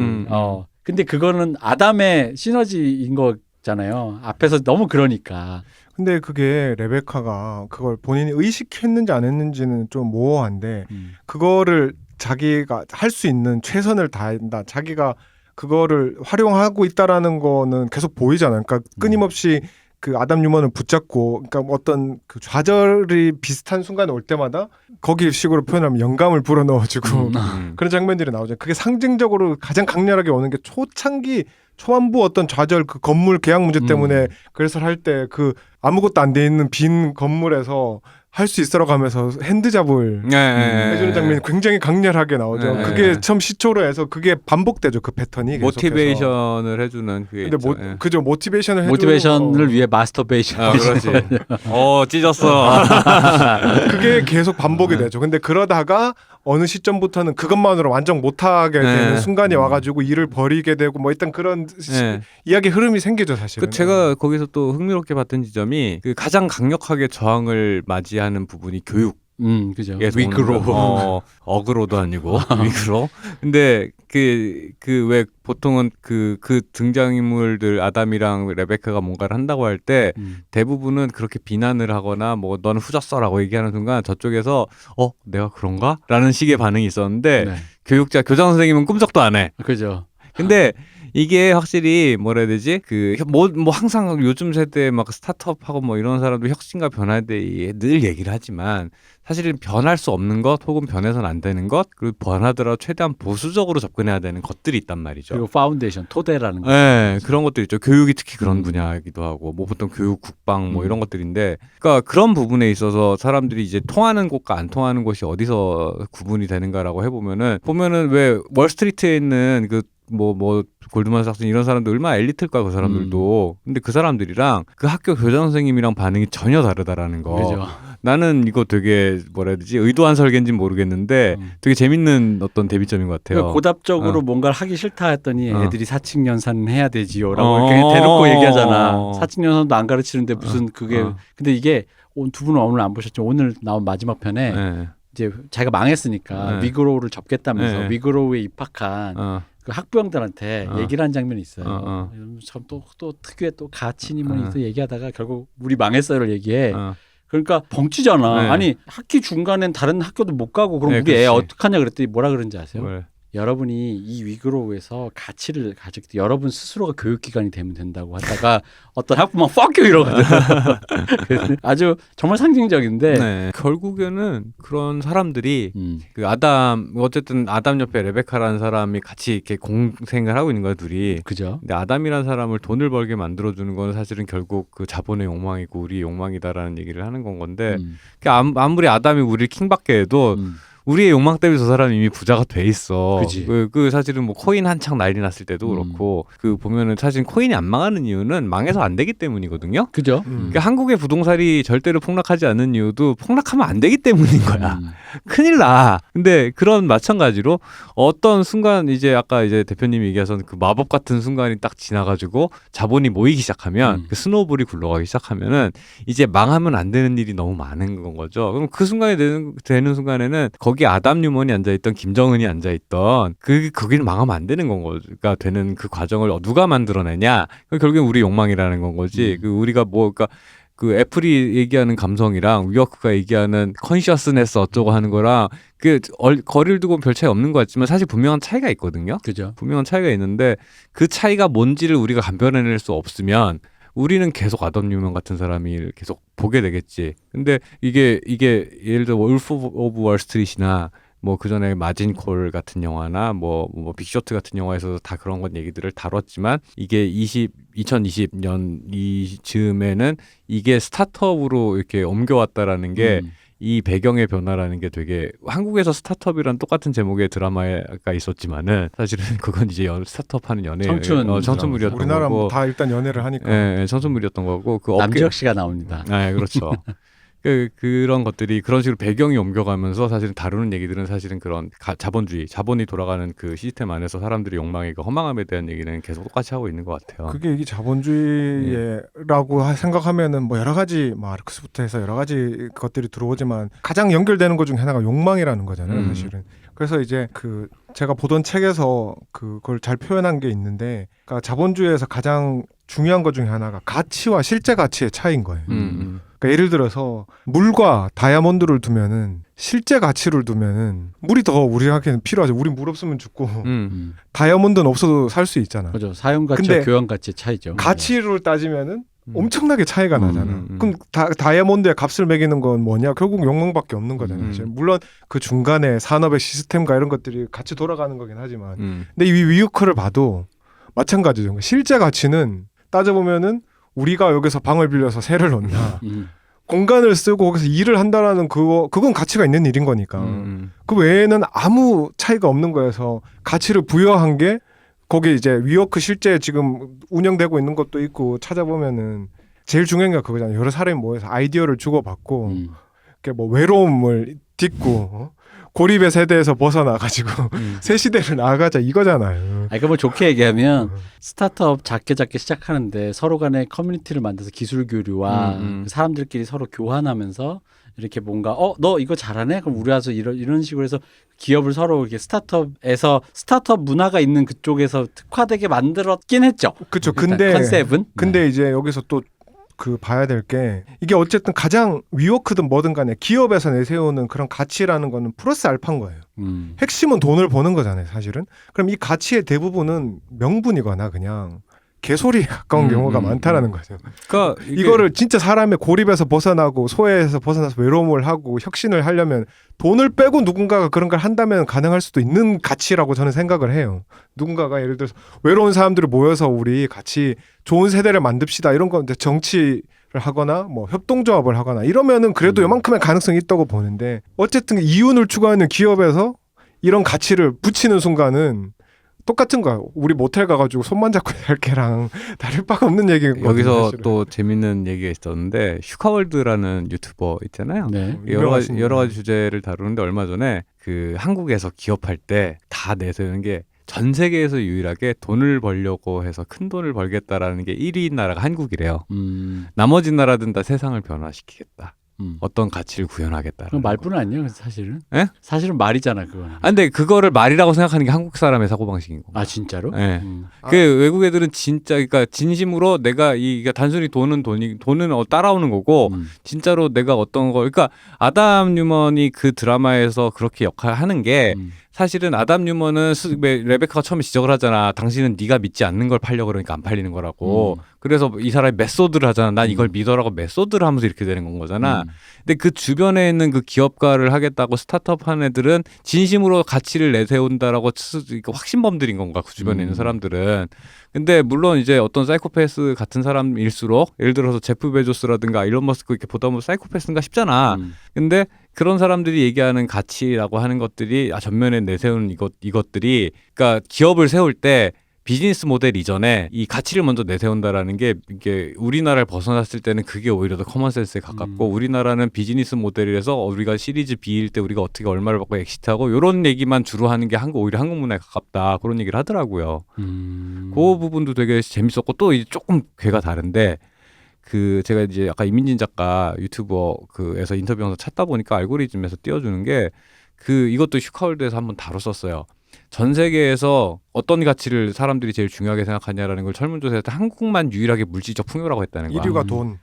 근데 그거는 아담의 시너지인 거잖아요. 앞에서 너무 그러니까. 근데 그게 레베카가 그걸 본인이 의식했는지 안 했는지는 좀 모호한데 그거를 자기가 할 수 있는 최선을 다한다. 자기가 그거를 활용하고 있다라는 거는 계속 보이잖아요. 그러니까 끊임없이 그 아담 뉴먼을 붙잡고 그러니까 어떤 그 좌절이 비슷한 순간이 올 때마다 거기 식으로 표현하면 영감을 불어넣어주고 그런 장면들이 나오죠. 그게 상징적으로 가장 강렬하게 오는 게 초창기 초반부 어떤 좌절 그 건물 계약 문제 때문에 그래서 할 때 그 아무것도 안 돼 있는 빈 건물에서 할 수 있어라고 하면서 핸드잡을 해주는 장면이 굉장히 강렬하게 나오죠. 그게 처음 시초로 해서 그게 반복되죠. 그 패턴이 모티베이션을 해주는 그게 근데 있죠. 그죠. 모티베이션을 위해 마스터베이션. 그렇지. 찢었어. 그게 계속 반복이 되죠. 근데 그러다가 어느 시점부터는 그것만으로 완전 못하게 되는 순간이 와가지고 일을 버리게 되고 뭐 일단 그런 이야기 흐름이 생기죠 사실은. 그 제가 거기서 또 흥미롭게 봤던 지점이 그 가장 강력하게 저항을 맞이하는 부분이 교육. 그죠. 위그로. 어그로도 아니고 위그로. 근데 그 왜 보통은 그 등장인물들 아담이랑 레베카가 뭔가를 한다고 할 때 대부분은 그렇게 비난을 하거나 뭐 너는 후졌어라고 얘기하는 순간 저쪽에서 내가 그런가? 라는 식의 반응이 있었는데 교장 선생님은 꿈쩍도 안 해. 그죠. 근데 이게 확실히 뭐라 해야 되지? 뭐 항상 요즘 세대 막 스타트업하고 뭐 이런 사람도 혁신과 변화에 대해 늘 얘기를 하지만 사실은 변할 수 없는 것 혹은 변해서는 안 되는 것 그리고 변하더라도 최대한 보수적으로 접근해야 되는 것들이 있단 말이죠. 그리고 파운데이션, 토대라는 거. 네, 그런 것들 있죠. 교육이 특히 그런 분야이기도 하고 뭐 보통 교육, 국방 뭐 이런 것들인데 그러니까 그런 부분에 있어서 사람들이 이제 통하는 곳과 안 통하는 곳이 어디서 구분이 되는가라고 보면은 왜 월스트리트에 있는 뭐 골드만삭스 이런 사람들 얼마나 엘리트일까 그 사람들도. 근데 그 사람들이랑 그 학교 교장 선생님이랑 반응이 전혀 다르다라는 거. 그죠. 나는 이거 되게 뭐라 해야 되지? 의도한 설계인지는 모르겠는데 되게 재밌는 어떤 대비점인 것 같아요. 그러니까 고답적으로 뭔가를 하기 싫다 했더니 애들이 사칙연산은 해야 되지요라고 이렇게 대놓고 얘기하잖아. 사칙연산도 안 가르치는데 무슨 그게 근데 이게 두 분은 오늘 안 보셨죠? 오늘 나온 마지막 편에 이제 자기가 망했으니까 위그로우를 접겠다면서 위그로우에 입학한 그 학부형들한테 얘기를 한 장면이 있어요. 참 또 특유의 또 가치니 뭐니 또 얘기하다가 결국 우리 망했어요를 얘기해. 그러니까 벙치잖아. 아니 학기 중간엔 다른 학교도 못 가고 그럼 우리 애 어떡하냐 그랬더니 뭐라 그런지 아세요? 여러분이 이 위그로우에서 가치를 가질 때 여러분 스스로가 교육기관이 되면 된다고 하다가 어떤 학부모가 fuck you 이러거든요. 그래서 아주 정말 상징적인데 네. 결국에는 그런 사람들이 음. 그 어쨌든 아담 옆에 레베카라는 사람이 같이 이렇게 공생을 하고 있는 거야 둘이. 그죠? 근데 아담이라는 사람을 돈을 벌게 만들어주는 건 사실은 결국 그 자본의 욕망이고 우리의 욕망이다라는 얘기를 하는 건 건데 그러니까 아무리 아담이 우리를 킹받게 해도 우리의 욕망 때문에 저 사람이 이미 부자가 돼 있어. 그치. 그 사실은 뭐 코인 한창 난리 났을 때도 그렇고 그 보면은 사실 코인이 안 망하는 이유는 망해서 안 되기 때문이거든요. 그죠? 그러니까 한국의 부동산이 절대로 폭락하지 않는 이유도 폭락하면 안 되기 때문인 거야. 큰일 나. 근데 그런 마찬가지로 어떤 순간 이제 아까 이제 대표님이 얘기하신 그 마법 같은 순간이 딱 지나가지고 자본이 모이기 시작하면 그 스노우볼이 굴러가기 시작하면은 이제 망하면 안 되는 일이 너무 많은 건 거죠. 그럼 그 순간에 되는 순간에는 거기 아담 뉴먼이 앉아있던 김정은이 앉아있던 거기는 망하면 안 되는 건 거가 되는 그 과정을 누가 만들어내냐. 결국엔 우리 욕망이라는 건 거지. 그 우리가 뭐 그러니까 그 애플이 얘기하는 감성이랑 위워크가 얘기하는 컨시어스네스 어쩌고 하는 거랑 그 거리를 두고 별 차이 없는 것 같지만 사실 분명한 차이가 있거든요. 그죠? 분명한 차이가 있는데 그 차이가 뭔지를 우리가 감별해낼 수 없으면 우리는 계속 아담 뉴먼 같은 사람이 계속 보게 되겠지. 근데 이게 예를 들어 울프 오브 월스트리트나 뭐 그전에 마진 콜 같은 영화나 뭐 빅쇼트 같은 영화에서도 다 그런 건 얘기들을 다뤘지만 이게 2020년 이 즈음에는 이게 스타트업으로 이렇게 옮겨왔다라는 게 이 배경의 변화라는 게 되게 한국에서 스타트업이란 똑같은 제목의 드라마가 있었지만은 사실은 그건 이제 스타트업 하는 연애 청춘물이었던 우리나라 거고 다 일단 연애를 하니까 예, 청춘물이었던 거고 그 남주혁 씨가 나옵니다. 네, 그렇죠. 그런 것들이 그런 식으로 배경이 옮겨가면서 사실은 다루는 얘기들은 사실은 그런 자본이 돌아가는 그 시스템 안에서 사람들의 욕망의 그 허망함에 대한 얘기는 계속 똑같이 하고 있는 것 같아요. 그게 이게 자본주의라고 생각하면은 뭐 여러 가지 마르크스부터 해서 여러 가지 것들이 들어오지만 가장 연결되는 것 중에 하나가 욕망이라는 거잖아요, 사실은. 그래서 이제 그 제가 보던 책에서 그걸 잘 표현한 게 있는데, 그러니까 자본주의에서 가장 중요한 것 중에 하나가 가치와 실제 가치의 차이인 거예요. 그러니까 예를 들어서 물과 다이아몬드를 두면은 실제 가치를 두면은 물이 더 우리한테는 필요하죠. 우리 물 없으면 죽고 다이아몬드는 없어도 살 수 있잖아. 그죠. 사용 가치와 근데 교환 가치의 차이죠. 가치를 따지면은 엄청나게 차이가 나잖아. 그럼 다이아몬드의 값을 매기는 건 뭐냐? 결국 욕망밖에 없는 거잖아요. 물론 그 중간에 산업의 시스템과 이런 것들이 같이 돌아가는 거긴 하지만, 근데 이 위워크를 봐도 마찬가지죠. 실제 가치는 따져보면은 우리가 여기서 방을 빌려서 새를 넣냐, 공간을 쓰고 거기서 일을 한다라는 그건 가치가 있는 일인 거니까. 그 외에는 아무 차이가 없는 거여서 가치를 부여한 게 거기 이제 위워크 실제 지금 운영되고 있는 것도 있고 찾아보면은 제일 중요한 게 그거잖아요. 여러 사람이 모여서 아이디어를 주고받고 이렇게 뭐 외로움을 딛고 고립의 세대에서 벗어나가지고 새 시대를 나아가자 이거잖아요. 그러니까 뭐 좋게 얘기하면 스타트업 작게 시작하는데 서로 간에 커뮤니티를 만들어서 기술 교류와 사람들끼리 서로 교환하면서 이렇게 뭔가 너 이거 잘하네? 그럼 우리 와서 이런 식으로 해서 기업을 서로 이렇게 스타트업에서 스타트업 문화가 있는 그쪽에서 특화되게 만들었긴 했죠. 그렇죠. 근데 컨셉은. 근데 이제 여기서 또 봐야 될 게 이게 어쨌든 가장 위워크든 뭐든 간에 기업에서 내세우는 그런 가치라는 거는 플러스 알파인 거예요. 핵심은 돈을 버는 거잖아요, 사실은. 그럼 이 가치의 대부분은 명분이거나 그냥 개소리에 가까운 경우가 많다라는 거죠. 그러니까 이거를 진짜 사람의 고립에서 벗어나고 소외에서 벗어나서 외로움을 하고 혁신을 하려면 돈을 빼고 누군가가 그런 걸 한다면 가능할 수도 있는 가치라고 저는 생각을 해요. 누군가가 예를 들어서 외로운 사람들이 모여서 우리 같이 좋은 세대를 만듭시다 이런 건 정치를 하거나 뭐 협동조합을 하거나 이러면은 그래도 요만큼의 가능성이 있다고 보는데, 어쨌든 이윤을 추구하는 기업에서 이런 가치를 붙이는 순간은 똑같은 거야. 우리 모텔 가가지고 손만 잡고 살게랑 다를 바가 없는 얘기거든요. 여기서 사실은. 또 재밌는 얘기가 있었는데 슈카월드라는 유튜버 있잖아요. 네. 여러 가지 주제를 다루는데 얼마 전에 그 한국에서 기업할 때 다 내세우는 게 전 세계에서 유일하게 돈을 벌려고 해서 큰 돈을 벌겠다라는 게 1위인 나라가 한국이래요. 나머지 나라들은 다 세상을 변화시키겠다. 어떤 가치를 구현하겠다. 그건 말뿐은 아니에요, 사실은. 예? 사실은 말이잖아, 그거는. 근데 그거를 말이라고 생각하는 게 한국 사람의 사고방식인 거고. 아, 진짜로? 네. 그 외국 애들은 진짜 그러니까 진심으로 내가 그러니까 단순히 돈은 따라오는 거고 진짜로 내가 어떤 거 그러니까 아담 뉴먼이 그 드라마에서 그렇게 역할을 하는 게 사실은 아담 뉴먼은 레베카가 처음에 지적을 하잖아. 당신은 네가 믿지 않는 걸 팔려고 그러니까 안 팔리는 거라고. 그래서 이 사람이 메소드를 하잖아. 난 이걸 믿어라고 메소드를 하면서 이렇게 되는 건 거잖아. 근데 그 주변에 있는 그 기업가를 하겠다고 스타트업 한 애들은 진심으로 가치를 내세운다라고 확신범들인 건가, 그 주변에 있는 사람들은. 근데 물론 이제 어떤 사이코패스 같은 사람일수록, 예를 들어서 제프 베조스라든가 일론 머스크 이렇게 보다 보면 사이코패스인가 싶잖아. 근데 그런 사람들이 얘기하는 가치라고 하는 것들이 전면에 내세우는 이것들이, 그러니까 기업을 세울 때 비즈니스 모델 이전에 이 가치를 먼저 내세운다라는 게, 이게 우리나라를 벗어났을 때는 그게 오히려 더 커먼센스에 가깝고, 우리나라는 비즈니스 모델이라서 우리가 시리즈 B일 때 우리가 어떻게 얼마를 받고 엑시트하고 이런 얘기만 주로 하는 게 오히려 한국 문화에 가깝다, 그런 얘기를 하더라고요. 그 부분도 되게 재밌었고, 또 이제 조금 괴가 다른데, 제가 이제 아까 이민진 작가 유튜버 에서 인터뷰 영상 찾다 보니까 알고리즘에서 띄워주는 게, 이것도 슈카월드에서 한번 다뤘었어요. 전 세계에서 어떤 가치를 사람들이 제일 중요하게 생각하냐라는 걸 설문조사할 때 한국만 유일하게 물질적 풍요라고 했다는 거야. 1위가 돈.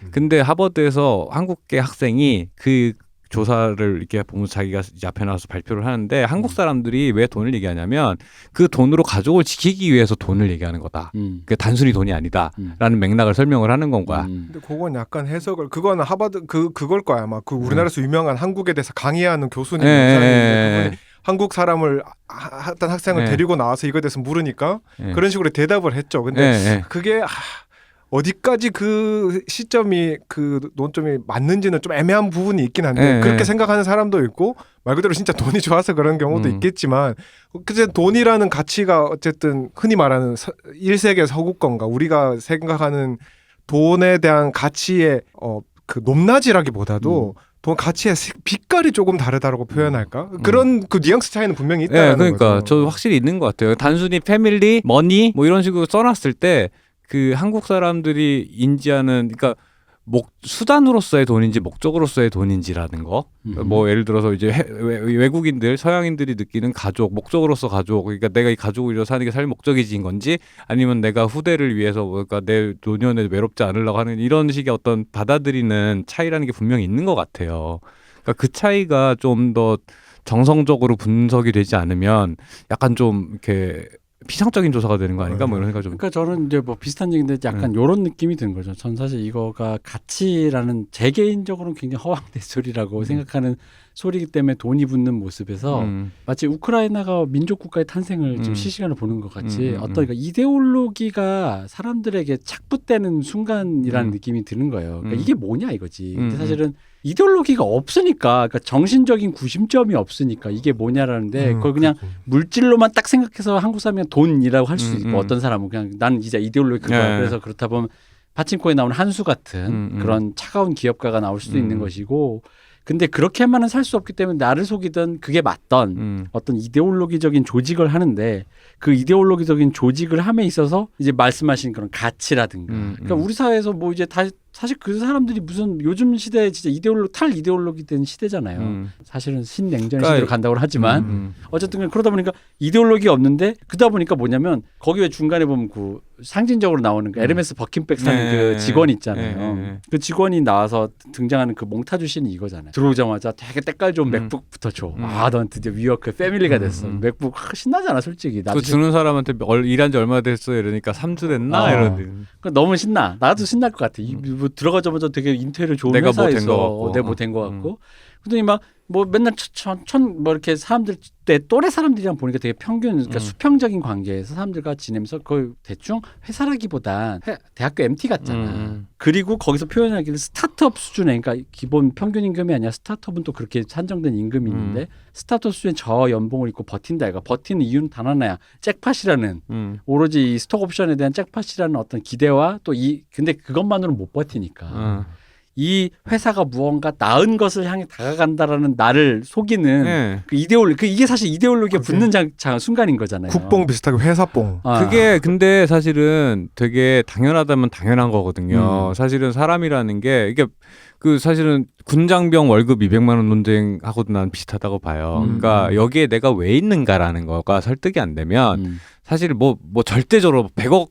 근데 하버드에서 한국계 학생이 그 조사를 이렇게 보면서 자기가 이제 앞에 나와서 발표를 하는데, 한국 사람들이 왜 돈을 얘기하냐면 그 돈으로 가족을 지키기 위해서 돈을 얘기하는 거다. 그 단순히 돈이 아니다라는 맥락을 설명을 하는 건 거야. 근데 그건 약간 해석을, 그건 하버드 그걸 거야 아마. 그 우리나라에서 유명한 한국에 대해서 강의하는 교수님 영상인데, 그분이 한국 사람을 어떤 학생을 데리고 나와서 이거에 대해서 물으니까 그런 식으로 대답을 했죠. 근데 그게 어디까지 그 시점이, 그 논점이 맞는지는 좀 애매한 부분이 있긴 한데, 그렇게 생각하는 사람도 있고, 말 그대로 진짜 돈이 좋아서 그런 경우도 있겠지만, 그제 돈이라는 가치가 어쨌든 흔히 말하는 1세계 서구권과 우리가 생각하는 돈에 대한 가치의 그 높낮이라기보다도 돈 가치의 빛깔이 조금 다르다고 표현할까? 그런 그 뉘앙스 차이는 분명히 있다는 그러니까 거죠. 저 확실히 있는 것 같아요. 단순히 패밀리, 머니 뭐 이런 식으로 써놨을 때 그 한국 사람들이 인지하는, 그러니까 수단으로서의 돈인지 목적으로서의 돈인지라는 거. 뭐 예를 들어서 이제 외국인들, 서양인들이 느끼는 가족, 목적으로서 가족, 그러니까 내가 이 가족을 위해서 사는 게 삶의 목적이지인 건지, 아니면 내가 후대를 위해서, 그러니까 내 노년에 외롭지 않으려고 하는 이런 식의 어떤 받아들이는 차이라는 게 분명히 있는 것 같아요. 그러니까 그 차이가 좀 더 정성적으로 분석이 되지 않으면 약간 좀 이렇게 피상적인 조사가 되는 거 아닌가, 뭐 이런 생각 좀. 그러니까 저는 이제 뭐 비슷한 얘기인데 약간 이런 느낌이 드는 거죠. 전 사실 이거가 가치라는, 제 개인적으로는 굉장히 허황된 소리라고 생각하는 소리이기 때문에 돈이 붙는 모습에서 마치 우크라이나가 민족 국가의 탄생을 지금 실시간으로 보는 것 같이 어떤, 그러니까 이데올로기가 사람들에게 착붙되는 순간이라는 느낌이 드는 거예요. 그러니까 이게 뭐냐 이거지. 근데 사실은 이데올로기가 없으니까, 그러니까 정신적인 구심점이 없으니까 이게 뭐냐라는데, 그걸 그냥 물질로만 딱 생각해서 한국 사람이 돈이라고 할 수 있고, 어떤 사람은 그냥 나는 이제 이데올로기 그거야. 그래서 그렇다 보면 파친코에 나오는 한수 같은 그런 차가운 기업가가 나올 수도 있는 것이고, 근데 그렇게만은 살 수 없기 때문에 나를 속이던 그게 맞던 어떤 이데올로기적인 조직을 하는데, 그 이데올로기적인 조직을 함에 있어서 이제 말씀하신 그런 가치라든가, 그러니까 우리 사회에서 뭐 이제 사실 그 사람들이 무슨 요즘 시대에 진짜 탈이데올로기 된 시대잖아요. 사실은 신냉전 시대로 간다고 하지만 어쨌든 그러다 보니까 이데올로기가 없는데, 그러다 보니까 뭐냐면 거기 왜 중간에 보면 그 상징적으로 나오는 그 에르메스 버킨백 사는 그 직원 있잖아요. 그 직원이 나와서 등장하는 그 몽타주 씬이 이거잖아요. 들어오자마자 되게 때깔 좋은 맥북부터 줘. 넌 드디어 위워크 패밀리가 됐어. 맥북 신나잖아 솔직히. 그 주는 사람한테 일한 지 얼마 됐어 이러니까 3주 됐나 이런. 너무 신나. 나도 신날 것 같아. 뭐 들어가자마자 되게 인테리어 좋은 내가 뭐 회사에서 된 거 같고. 내가 뭐 된 거 같고. 그러더니 막 뭐 맨날 뭐 이렇게 사람들 때 또래 사람들이랑 보니까 되게 평균, 그러니까 수평적인 관계에서 사람들과 지내면서 거의 대충 회사라기보단 대학교 MT 같잖아. 그리고 거기서 표현하기를 스타트업 수준에, 그러니까 기본 평균 임금이 아니라 스타트업은 또 그렇게 산정된 임금이 있는데, 스타트업 수준에 저 연봉을 입고 버틴다. 이거 버티는 이유는 단 하나야. 잭팟이라는 오로지 이 스톡 옵션에 대한 잭팟이라는 어떤 기대와 또 근데 그것만으로는 못 버티니까. 이 회사가 무언가 나은 것을 향해 다가간다라는 나를 속이는 그 이게 사실 이데올로기가 붙는 순간인 거잖아요. 국뽕 비슷하게 회사뽕. 그게 근데 사실은 되게 당연하다면 당연한 거거든요. 사실은 사람이라는 게, 이게 그 사실은 군장병 월급 200만 원 논쟁하고도 난 비슷하다고 봐요. 그러니까 여기에 내가 왜 있는가라는 거가 설득이 안 되면 사실 뭐 절대적으로 100억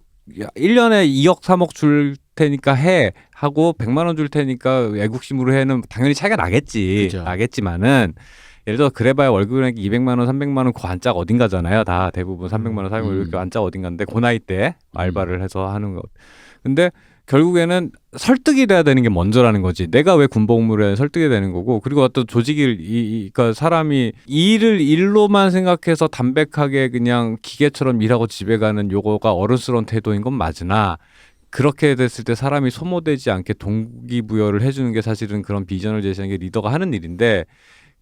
1년에 2억 3억 줄 테니까 해 하고 100만 원 줄 테니까 애국심으로 해는 당연히 차이가 나겠지. 그죠. 나겠지만은 예를 들어 그래봐야 월급이 200만 원, 300만 원 그 안짝 어딘가잖아요. 다 대부분 300만 원, 400만 원 이렇게 안짝 어딘가인데 그 나이 때 알바를 해서 하는 거. 근데 결국에는 설득이 돼야 되는 게 먼저라는 거지. 내가 왜 군복무를 해 설득이 되는 거고, 그리고 어떤 조직을 그러니까 사람이 일을 일로만 생각해서 담백하게 그냥 기계처럼 일하고 집에 가는 요거가 어른스러운 태도인 건 맞으나, 그렇게 됐을 때 사람이 소모되지 않게 동기부여를 해주는 게 사실은 그런 비전을 제시하는 게 리더가 하는 일인데,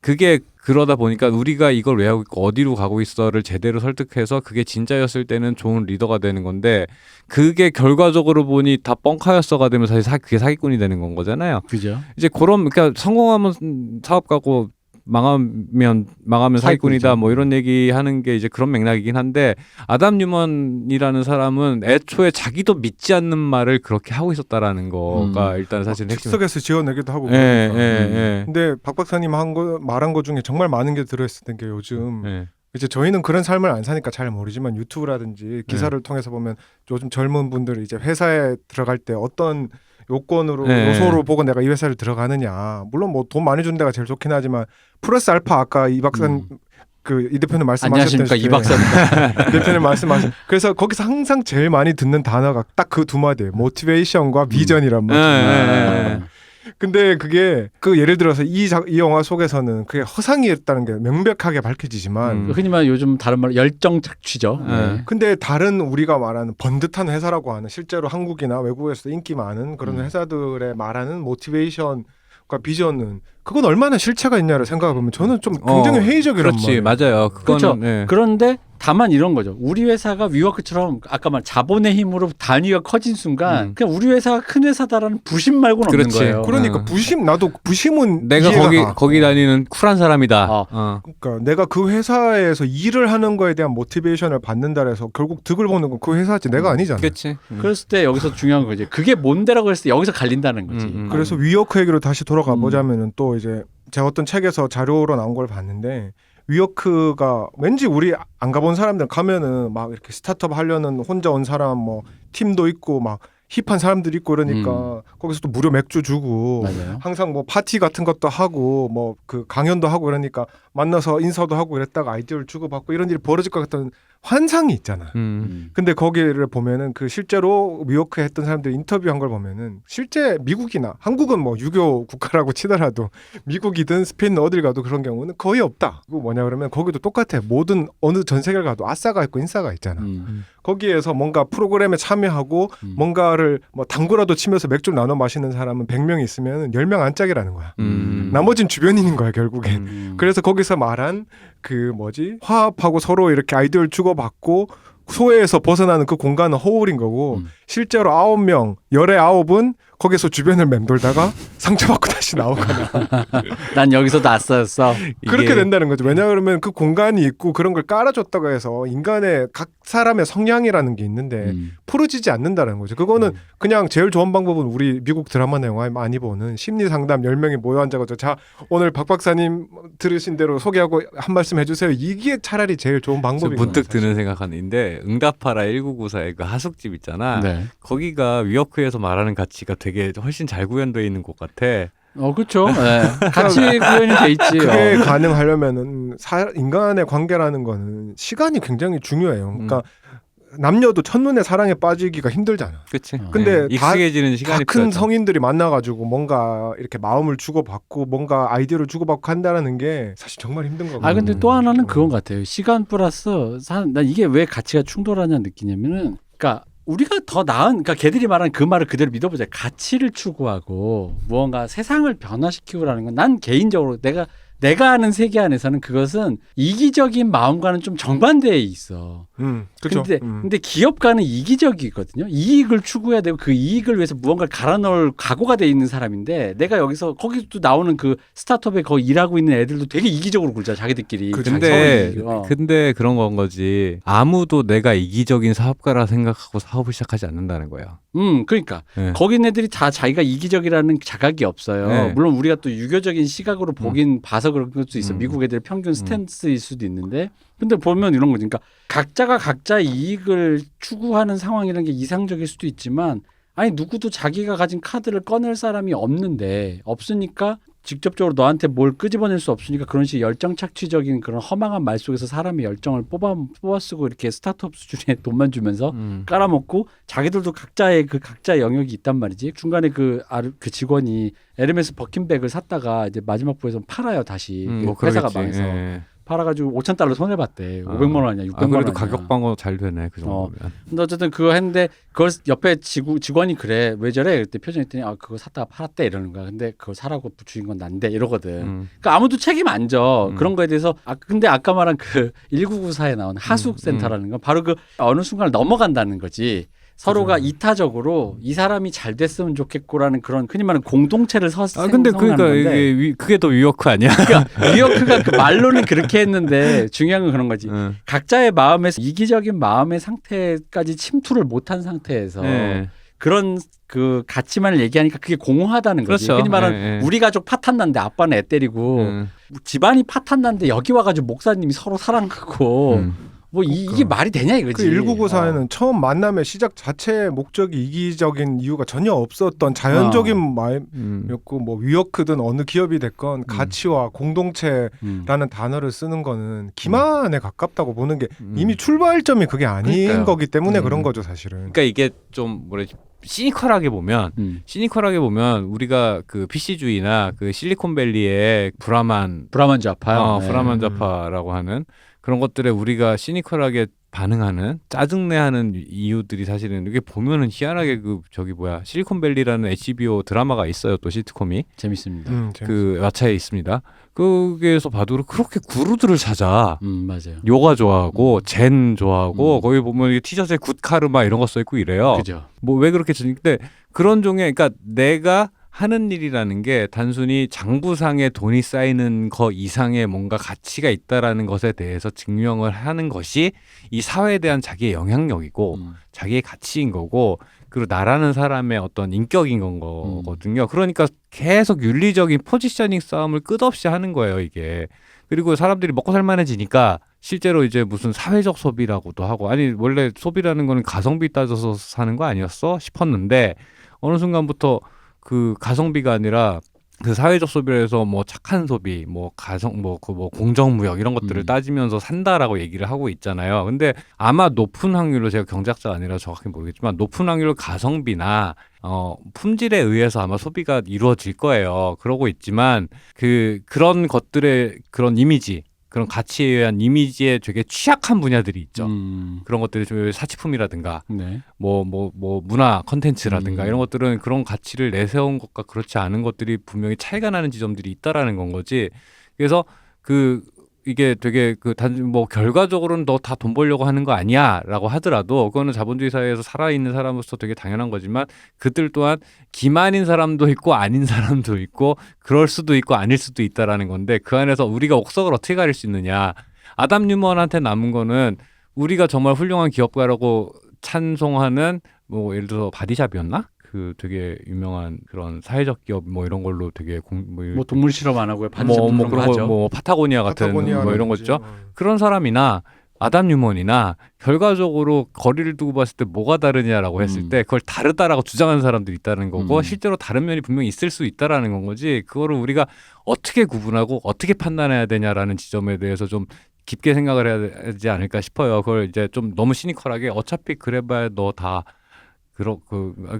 그게 그러다 보니까 우리가 이걸 왜 하고 있고 어디로 가고 있어를 제대로 설득해서 그게 진짜였을 때는 좋은 리더가 되는 건데, 그게 결과적으로 보니 다 뻥카였어가 되면 사실 그게 사기꾼이 되는 건 거잖아요. 그죠. 이제 그러니까 성공하면 사업가고 망하면 사기꾼이다 사기꾼이죠. 뭐 이런 얘기 하는 게 이제 그런 맥락이긴 한데, 아담 뉴먼이라는 사람은 애초에 자기도 믿지 않는 말을 그렇게 하고 있었다라는 거가 일단 사실은 핵심. 즉석에서 지어내기도 하고 예, 그러니까. 예. 근데 박 박사님 말한 거 중에 정말 많은 게 들어있었던 게 요즘 예. 이제 저희는 그런 삶을 안 사니까 잘 모르지만 유튜브라든지 기사를 통해서 보면 요즘 젊은 분들이 이제 회사에 들어갈 때 어떤 요건으로 요소로 보고 내가 이 회사를 들어가느냐, 물론 뭐 돈 많이 주는 데가 제일 좋긴 하지만 플러스 알파, 아까 이 박사님 이 대표님 말씀하셨던 안녕하십니까 이 박사입니다. 이 대표님 말씀하신, 그래서 거기서 항상 제일 많이 듣는 단어가 딱 그 두 마디예요. 모티베이션과 비전이란 말이에요. 근데 그게 예를 들어서 이 영화 속에서는 그게 허상이었다는 게 명백하게 밝혀지지만 흔히 말하는 요즘 다른 말로 열정 착취죠. 네. 근데 다른 우리가 말하는 번듯한 회사라고 하는, 실제로 한국이나 외국에서도 인기 많은 그런 회사들의 말하는 모티베이션과 비전은 그건 얼마나 실체가 있냐를 생각해 보면 저는 좀 굉장히 회의적이란 그렇지, 말이에요. 맞아요. 그렇죠. 네. 그런데 다만 이런 거죠. 우리 회사가 위워크처럼 아까 말 자본의 힘으로 단위가 커진 순간 그냥 우리 회사가 큰 회사다라는 부심 말고는 없는 그렇지. 거예요. 그러니까 나도 부심은 내가 이해가 가. 거기 다니는 쿨한 사람이다. 그러니까 내가 그 회사에서 일을 하는 거에 대한 모티베이션을 받는다 해서 결국 득을 보는 건 그 회사지 내가 아니잖아. 그렇지. 그랬을 때 여기서 중요한 거지. 그게 뭔데라고 했을 때 여기서 갈린다는 거지. 그래서 위워크 얘기로 다시 돌아가 보자면은 또 이제 제가 어떤 책에서 자료로 나온 걸 봤는데, 위워크가 왠지 우리 안 가본 사람들 가면은 막 이렇게 스타트업 하려는 혼자 온 사람 뭐 팀도 있고 막 힙한 사람들이 있고 그러니까 거기서 또 무료 맥주 주고 맞아요. 항상 뭐 파티 같은 것도 하고 뭐 그 강연도 하고 그러니까 만나서 인사도 하고 이랬다가 아이디어를 주고받고 이런 일이 벌어질 것 같은 환상이 있잖아. 근데 거기를 보면은 그 실제로 위워크에 했던 사람들 인터뷰한 걸 보면은 실제 미국이나 한국은 뭐 유교 국가라고 치더라도 미국이든 스페인 어딜 가도 그런 경우는 거의 없다. 그거 뭐냐 그러면 거기도 똑같아. 모든 어느 전 세계를 가도 아싸가 있고 인싸가 있잖아. 거기에서 뭔가 프로그램에 참여하고 뭔가를 뭐 당구라도 치면서 맥주를 나눠 마시는 사람은 100명 있으면 10명 안짝이라는 거야. 나머진 주변인인 거야 결국엔. 그래서 거기서 말한 화합하고 서로 이렇게 아이디어를 주고받고 소외에서 벗어나는 그 공간은 허울인 거고, 실제로 9명 열의 9은 거기서 주변을 맴돌다가 상처받고 다시 나오거나 난 여기서 낯섰어. 그렇게 된다는 거죠. 왜냐하면 그 공간이 있고 그런 걸 깔아줬다고 해서 인간의 각 사람의 성향이라는 게 있는데 풀어지지 않는다는 거죠. 그거는 그냥 제일 좋은 방법은 우리 미국 드라마나 영화에 많이 보는 심리상담 10명이 모여 앉아가지고 자 오늘 박 박사님 들으신 대로 소개하고 한 말씀 해주세요. 이게 차라리 제일 좋은 방법인 거예요. 문득 드는 생각하는데, 응답하라 1994의 그 하숙집 있잖아. 네. 거기가 위워크에서 말하는 가치가 되게 훨씬 잘 구현되어 있는 것 같아. 그렇죠. 네. 같이 구현이 돼 있지. 그게 가능하려면은 인간의 관계라는 거는 시간이 굉장히 중요해요. 그러니까 남녀도 첫눈에 사랑에 빠지기가 힘들잖아. 그렇지. 근데 익숙해지는 시간이 다 큰 필요하죠. 성인들이 만나가지고 뭔가 이렇게 마음을 주고받고 뭔가 아이디어를 주고받고 한다는 게 사실 정말 힘든 거거든요. 근데 또 하나는 그건 같아요. 시간 플러스 난 이게 왜 가치가 충돌하냐 느끼냐면은, 그러니까 우리가 더 나은, 그러니까 걔들이 말하는 그 말을 그대로 믿어보자. 가치를 추구하고 무언가 세상을 변화시키고라는 건 난 개인적으로 내가 아는 세계 안에서는 그것은 이기적인 마음과는 좀 정반대에 있어. 그렇죠. 근데 기업가는 이기적이거든요. 이익을 추구해야 되고 그 이익을 위해서 무언가를 갈아 넣을 각오가 돼 있는 사람인데, 내가 여기서 거기도 나오는 그 스타트업에 거기 일하고 있는 애들도 되게 이기적으로 굴잖아, 자기들끼리. 근데 그런 건 거지. 아무도 내가 이기적인 사업가라 생각하고 사업을 시작하지 않는다는 거예요. 그러니까 네. 거기 애들이 다 자기가 이기적이라는 자각이 없어요. 네. 물론 우리가 또 유교적인 시각으로 보긴 봐서 그럴 수도 있어. 미국 애들 평균 스탠스일 수도 있는데, 근데 보면 이런 거지. 그러니까 각자가 각자의 이익을 추구하는 상황이라는 게 이상적일 수도 있지만, 아니 누구도 자기가 가진 카드를 꺼낼 사람이 없으니까 직접적으로 너한테 뭘 끄집어낼 수 없으니까 그런 식의 열정 착취적인 그런 허망한 말 속에서 사람의 열정을 뽑아쓰고 이렇게 스타트업 수준의 돈만 주면서 깔아먹고 자기들도 각자의 영역이 있단 말이지. 중간에 그 직원이 에르메스 버킨백을 샀다가 이제 마지막 부에서 팔아요 다시. 뭐 회사가 그러겠지. 망해서. 예. 팔아가지고 $5,000 손해 봤대. 500만 원 아니야, 600만 원 그래도 아니야. 가격 방어 잘 되네 그 정도면. 근데 어쨌든 그거 했는데 그걸 옆에 직원이 그래 왜 저래? 그때 표정이 했더니 그거 샀다가 팔았대 이러는 거야. 근데 그거 사라고 주인 건 난데 이러거든. 그러니까 아무도 책임 안 져. 그런 거에 대해서 근데 아까 말한 그 1994에 나온 하숙센터라는 건 바로 그 어느 순간을 넘어간다는 거지. 서로가 이타적으로 이 사람이 잘 됐으면 좋겠고라는 그런 흔히 말하는 공동체를 근데 생성하는 그러니까 건데 이게 그게 더 위워크 아니야? 그러니까 위어크가 그 말로는 그렇게 했는데 중요한 건 그런 거지. 각자의 마음에서 이기적인 마음의 상태까지 침투를 못한 상태에서 그런 그 가치만을 얘기하니까 그게 공허하다는 거지. 그렇죠. 흔히 말하는 우리 가족 파탄 났는데 아빠는 애 때리고 집안이 파탄 났는데 여기 와가지고 목사님이 서로 사랑하고 뭐 이게 말이 되냐 이거지. 그 1994에는 처음 만남의 시작 자체의 목적이 이기적인 이유가 전혀 없었던 자연적인 마음이었고 뭐 위워크든 어느 기업이 됐건 가치와 공동체라는 단어를 쓰는 거는 기만에 가깝다고 보는 게 이미 출발점이 그게 아닌 그러니까요. 거기 때문에 그런 거죠 사실은. 그러니까 이게 좀 시니컬하게 보면 우리가 그 PC주의나 그 실리콘밸리의 브라만 좌파, 브라만 좌파라고 하는 그런 것들에 우리가 시니컬하게 반응하는 짜증내하는 이유들이 사실은 이게 보면은 희한하게 실리콘밸리라는 HBO 드라마가 있어요. 또 시트콤이 재밌습니다. 그 왓챠에 있습니다. 거기에서 봐도 그렇게 구루들을 찾아. 맞아요. 요가 좋아하고 젠 좋아하고 거기 보면 티셔츠에 굿 카르마 이런 거 써 있고 이래요. 그죠. 뭐 왜 그렇게 근데 그런 종의 그러니까 내가 하는 일이라는 게 단순히 장부상에 돈이 쌓이는 거 이상의 뭔가 가치가 있다라는 것에 대해서 증명을 하는 것이 이 사회에 대한 자기의 영향력이고 자기의 가치인 거고 그리고 나라는 사람의 어떤 인격인 건 거거든요. 그러니까 계속 윤리적인 포지셔닝 싸움을 끝없이 하는 거예요, 이게. 그리고 사람들이 먹고 살만해지니까 실제로 이제 무슨 사회적 소비라고도 하고 아니 원래 소비라는 거는 가성비 따져서 사는 거 아니었어? 싶었는데 어느 순간부터 그 가성비가 아니라 그 사회적 소비에서 뭐 착한 소비, 뭐 가성, 뭐 공정무역 이런 것들을 따지면서 산다라고 얘기를 하고 있잖아요. 근데 아마 높은 확률로 제가 경제학자가 아니라 정확히 모르겠지만 높은 확률로 가성비나 품질에 의해서 아마 소비가 이루어질 거예요. 그러고 있지만 그런 것들의 그런 이미지. 그런 가치에 의한 이미지에 되게 취약한 분야들이 있죠. 그런 것들이 좀 사치품이라든가, 뭐 문화 컨텐츠라든가 이런 것들은 그런 가치를 내세운 것과 그렇지 않은 것들이 분명히 차이가 나는 지점들이 있다라는 건 거지. 그래서 이게 되게 단지 뭐 결과적으로는 너 다 돈 벌려고 하는 거 아니야라고 하더라도 그거는 자본주의 사회에서 살아있는 사람으로서 되게 당연한 거지만 그들 또한 기만인 사람도 있고 아닌 사람도 있고 그럴 수도 있고 아닐 수도 있다라는 건데 그 안에서 우리가 옥석을 어떻게 가릴 수 있느냐. 아담 뉴먼한테 남은 거는 우리가 정말 훌륭한 기업가라고 찬송하는 뭐 예를 들어서 바디샵이었나? 그 되게 유명한 그런 사회적 기업 뭐 이런 걸로 되게 뭐 동물 실험 안 하고요. 뭐 그런 거 뭐 파타고니아 같은 뭐 이런 거 있죠. 그런 사람이나 아담 뉴먼이나 결과적으로 거리를 두고 봤을 때 뭐가 다르냐라고 했을 때 그걸 다르다라고 주장하는 사람들이 있다는 거고 실제로 다른 면이 분명히 있을 수 있다라는 건 거지. 그거를 우리가 어떻게 구분하고 어떻게 판단해야 되냐라는 지점에 대해서 좀 깊게 생각을 해야 되지 않을까 싶어요. 그걸 이제 좀 너무 시니컬하게 어차피 그래봐야 너 다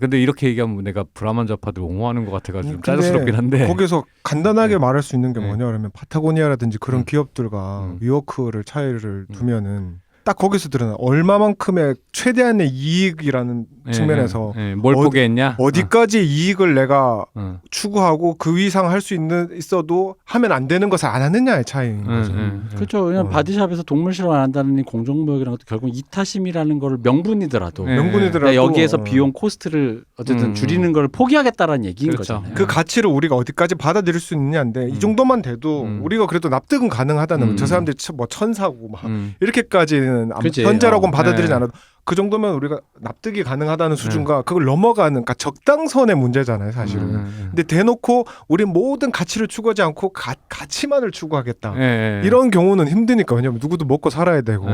근데 이렇게 얘기하면 내가 브라만 좌파들 옹호하는 것 같아가지고 좀 짜증스럽긴 한데 거기서 간단하게 말할 수 있는 게 뭐냐 그러면 파타고니아라든지 그런 기업들과 위워크를 차이를 두면은 딱 거기서 드러나 얼마만큼의 최대한의 이익이라는 측면에서 뭘 보게 했냐? 어디까지 이익을 내가 추구하고 그 이상 할 수 있어도 하면 안 되는 것을 안 하느냐의 차이인 거죠. 그렇죠. 그냥 바디샵에서 동물 실험 안 한다는 공정무역이라는 것도 결국 이타심이라는 거를 명분이더라도 여기에서 비용 코스트를 어쨌든 줄이는 걸 포기하겠다라는 얘기인 거잖아요. 그 가치를 우리가 어디까지 받아들일 수 있느냐인데 이 정도만 돼도 우리가 그래도 납득은 가능하다는 저 사람들이 뭐 천사고 막 이렇게까지는 현재라고는 받아들이지 않아도 그 정도면 우리가 납득이 가능하다는 수준과 그걸 넘어가는 그러니까 적당선의 문제잖아요, 사실은. 근데 대놓고 우리 모든 가치를 추구하지 않고 가치만을 추구하겠다. 이런 경우는 힘드니까. 왜냐면 누구도 먹고 살아야 되고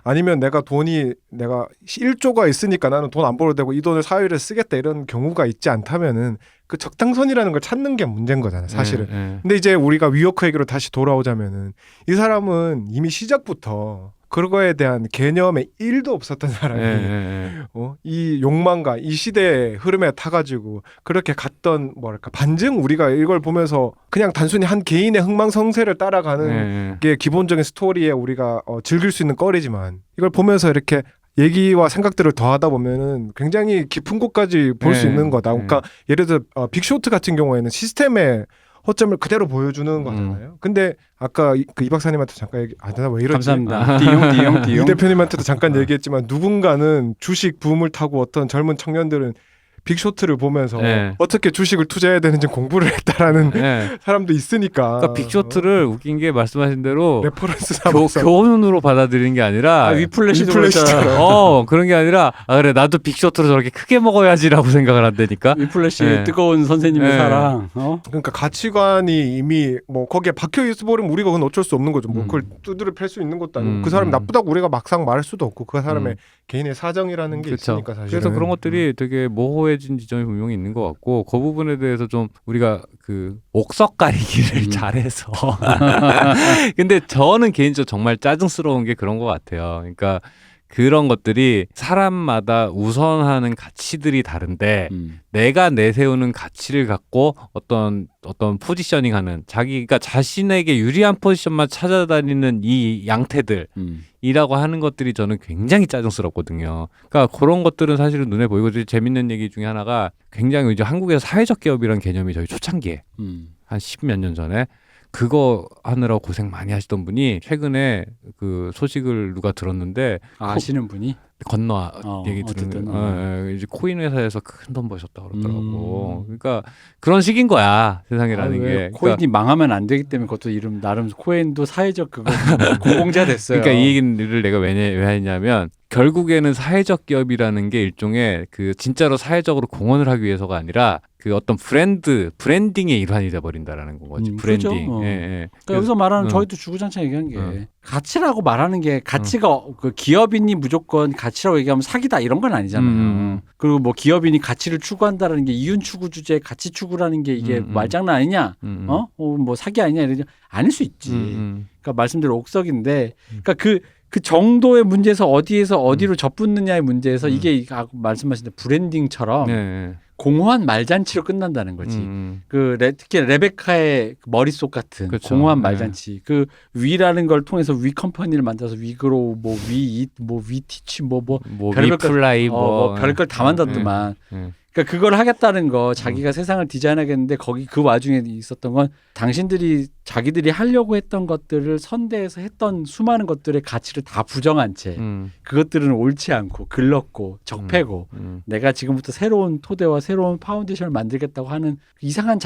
아니면 내가 1조가 있으니까 나는 돈 안 벌어도 되고 이 돈을 사회를 쓰겠다 이런 경우가 있지 않다면은 그 적당선이라는 걸 찾는 게 문제인 거잖아요, 사실은. 근데 이제 우리가 위워크 얘기로 다시 돌아오자면은 이 사람은 이미 시작부터 그거에 대한 개념에 1도 없었던 사람이 이 욕망과 이 시대의 흐름에 타가지고 그렇게 갔던 뭐랄까 반증 우리가 이걸 보면서 그냥 단순히 한 개인의 흥망성쇠를 따라가는 게 기본적인 스토리에 우리가 즐길 수 있는 거리지만 이걸 보면서 이렇게 얘기와 생각들을 더하다 보면은 굉장히 깊은 곳까지 볼 수 있는 거다. 그러니까 예를 들어 빅쇼트 같은 경우에는 시스템의 허점을 그대로 보여주는 거잖아요. 근데 아까 이 박사님한테 잠깐 나 왜 이러지? 감사합니다. 띠용. 이 대표님한테도 잠깐 얘기했지만 누군가는 주식 붐을 타고 어떤 젊은 청년들은 빅쇼트를 보면서 어떻게 주식을 투자해야 되는지 공부를 했다라는 사람도 있으니까. 그러니까 빅쇼트를 웃긴 게 말씀하신 대로 레퍼런스 삼아서 교훈으로 받아들이는 게 아니라 위플래시도 그런 게 아니라 그래 나도 빅쇼트로 저렇게 크게 먹어야지라고 생각을 한다니까. 위플래시 뜨거운 선생님의 사랑. 그러니까 가치관이 이미 뭐 거기에 박혀 있어 버리면 우리가 그건 어쩔 수 없는 거죠. 뭐 그걸 두드려 팰 수 있는 것도 아니고 그 사람이 나쁘다고 우리가 막상 말할 수도 없고 그 사람의 개인의 사정이라는 게 그쵸. 있으니까 사실은. 그래서 그런 것들이 되게 모호해진 지점이 분명히 있는 것 같고 그 부분에 대해서 좀 우리가 그 옥석 가리기를 잘해서 근데 저는 개인적으로 정말 짜증스러운 게 그런 것 같아요. 그러니까 그런 것들이 사람마다 우선하는 가치들이 다른데 내가 내세우는 가치를 갖고 어떤 포지셔닝하는 자기가 자신에게 유리한 포지션만 찾아다니는 이 양태들이라고 하는 것들이 저는 굉장히 짜증스럽거든요. 그러니까 그런 것들은 사실은 눈에 보이고 재밌는 얘기 중에 하나가 굉장히 이제 한국에서 사회적 기업이라는 개념이 저희 초창기에 한 10몇 년 전에 그거 하느라고 고생 많이 하시던 분이 최근에 그 소식을 누가 들었는데 아시는 분이 건너 얘기 들은 이제 코인 회사에서 큰 돈 버셨다 그러더라고. 그러니까 그런 식인 거야 세상이라는 게. 코인이 그러니까, 망하면 안 되기 때문에 그것도 이름 나름 코인도 사회적 그거 공공재가 됐어요. 그러니까 이 얘기를 내가 왜 했냐면 결국에는 사회적 기업이라는 게 일종의 그 진짜로 사회적으로 공헌을 하기 위해서가 아니라 그 어떤 브랜딩의 일환이 돼버린다라는 거지. 브랜딩. 그렇죠. 그러니까 여기서 말하는 저희도 주구장창 얘기한 게 가치라고 말하는 게 가치가 그 기업인이 무조건 가치라고 얘기하면 사기다 이런 건 아니잖아요. 그리고 뭐 기업인이 가치를 추구한다라는 게 이윤 추구 주제 가치 추구라는 게 이게 말장난 아니냐? 뭐 사기 아니냐 이러냐? 아닐 수 있지. 그러니까 말씀대로 옥석인데, 그러니까 그 정도의 문제에서 어디로 접붙느냐의 문제에서 이게 말씀하신 대로 브랜딩처럼 공허한 말잔치로 끝난다는 거지. 특히 레베카의 머릿속 같은 그쵸. 공허한 말잔치. 그 위라는 걸 통해서 위 컴퍼니를 만들어서 위그로우, 뭐 위잇, 뭐 위티치, 뭐 위플라이, 별걸 다 만들더만. 그러니까 그걸 하겠다는 거 자기가 세상을 디자인하겠는데 거기 그 와중에 있었던 건 당신들이 자기들이 하려고 했던 것들을 선대해서 했던 수많은 것들의 가치를 다 부정한 채 그것들은 옳지 않고 글렀고 적폐고 내가 지금부터 새로운 토대와 새로운 파운데이션을 만들겠다고 하는 이상한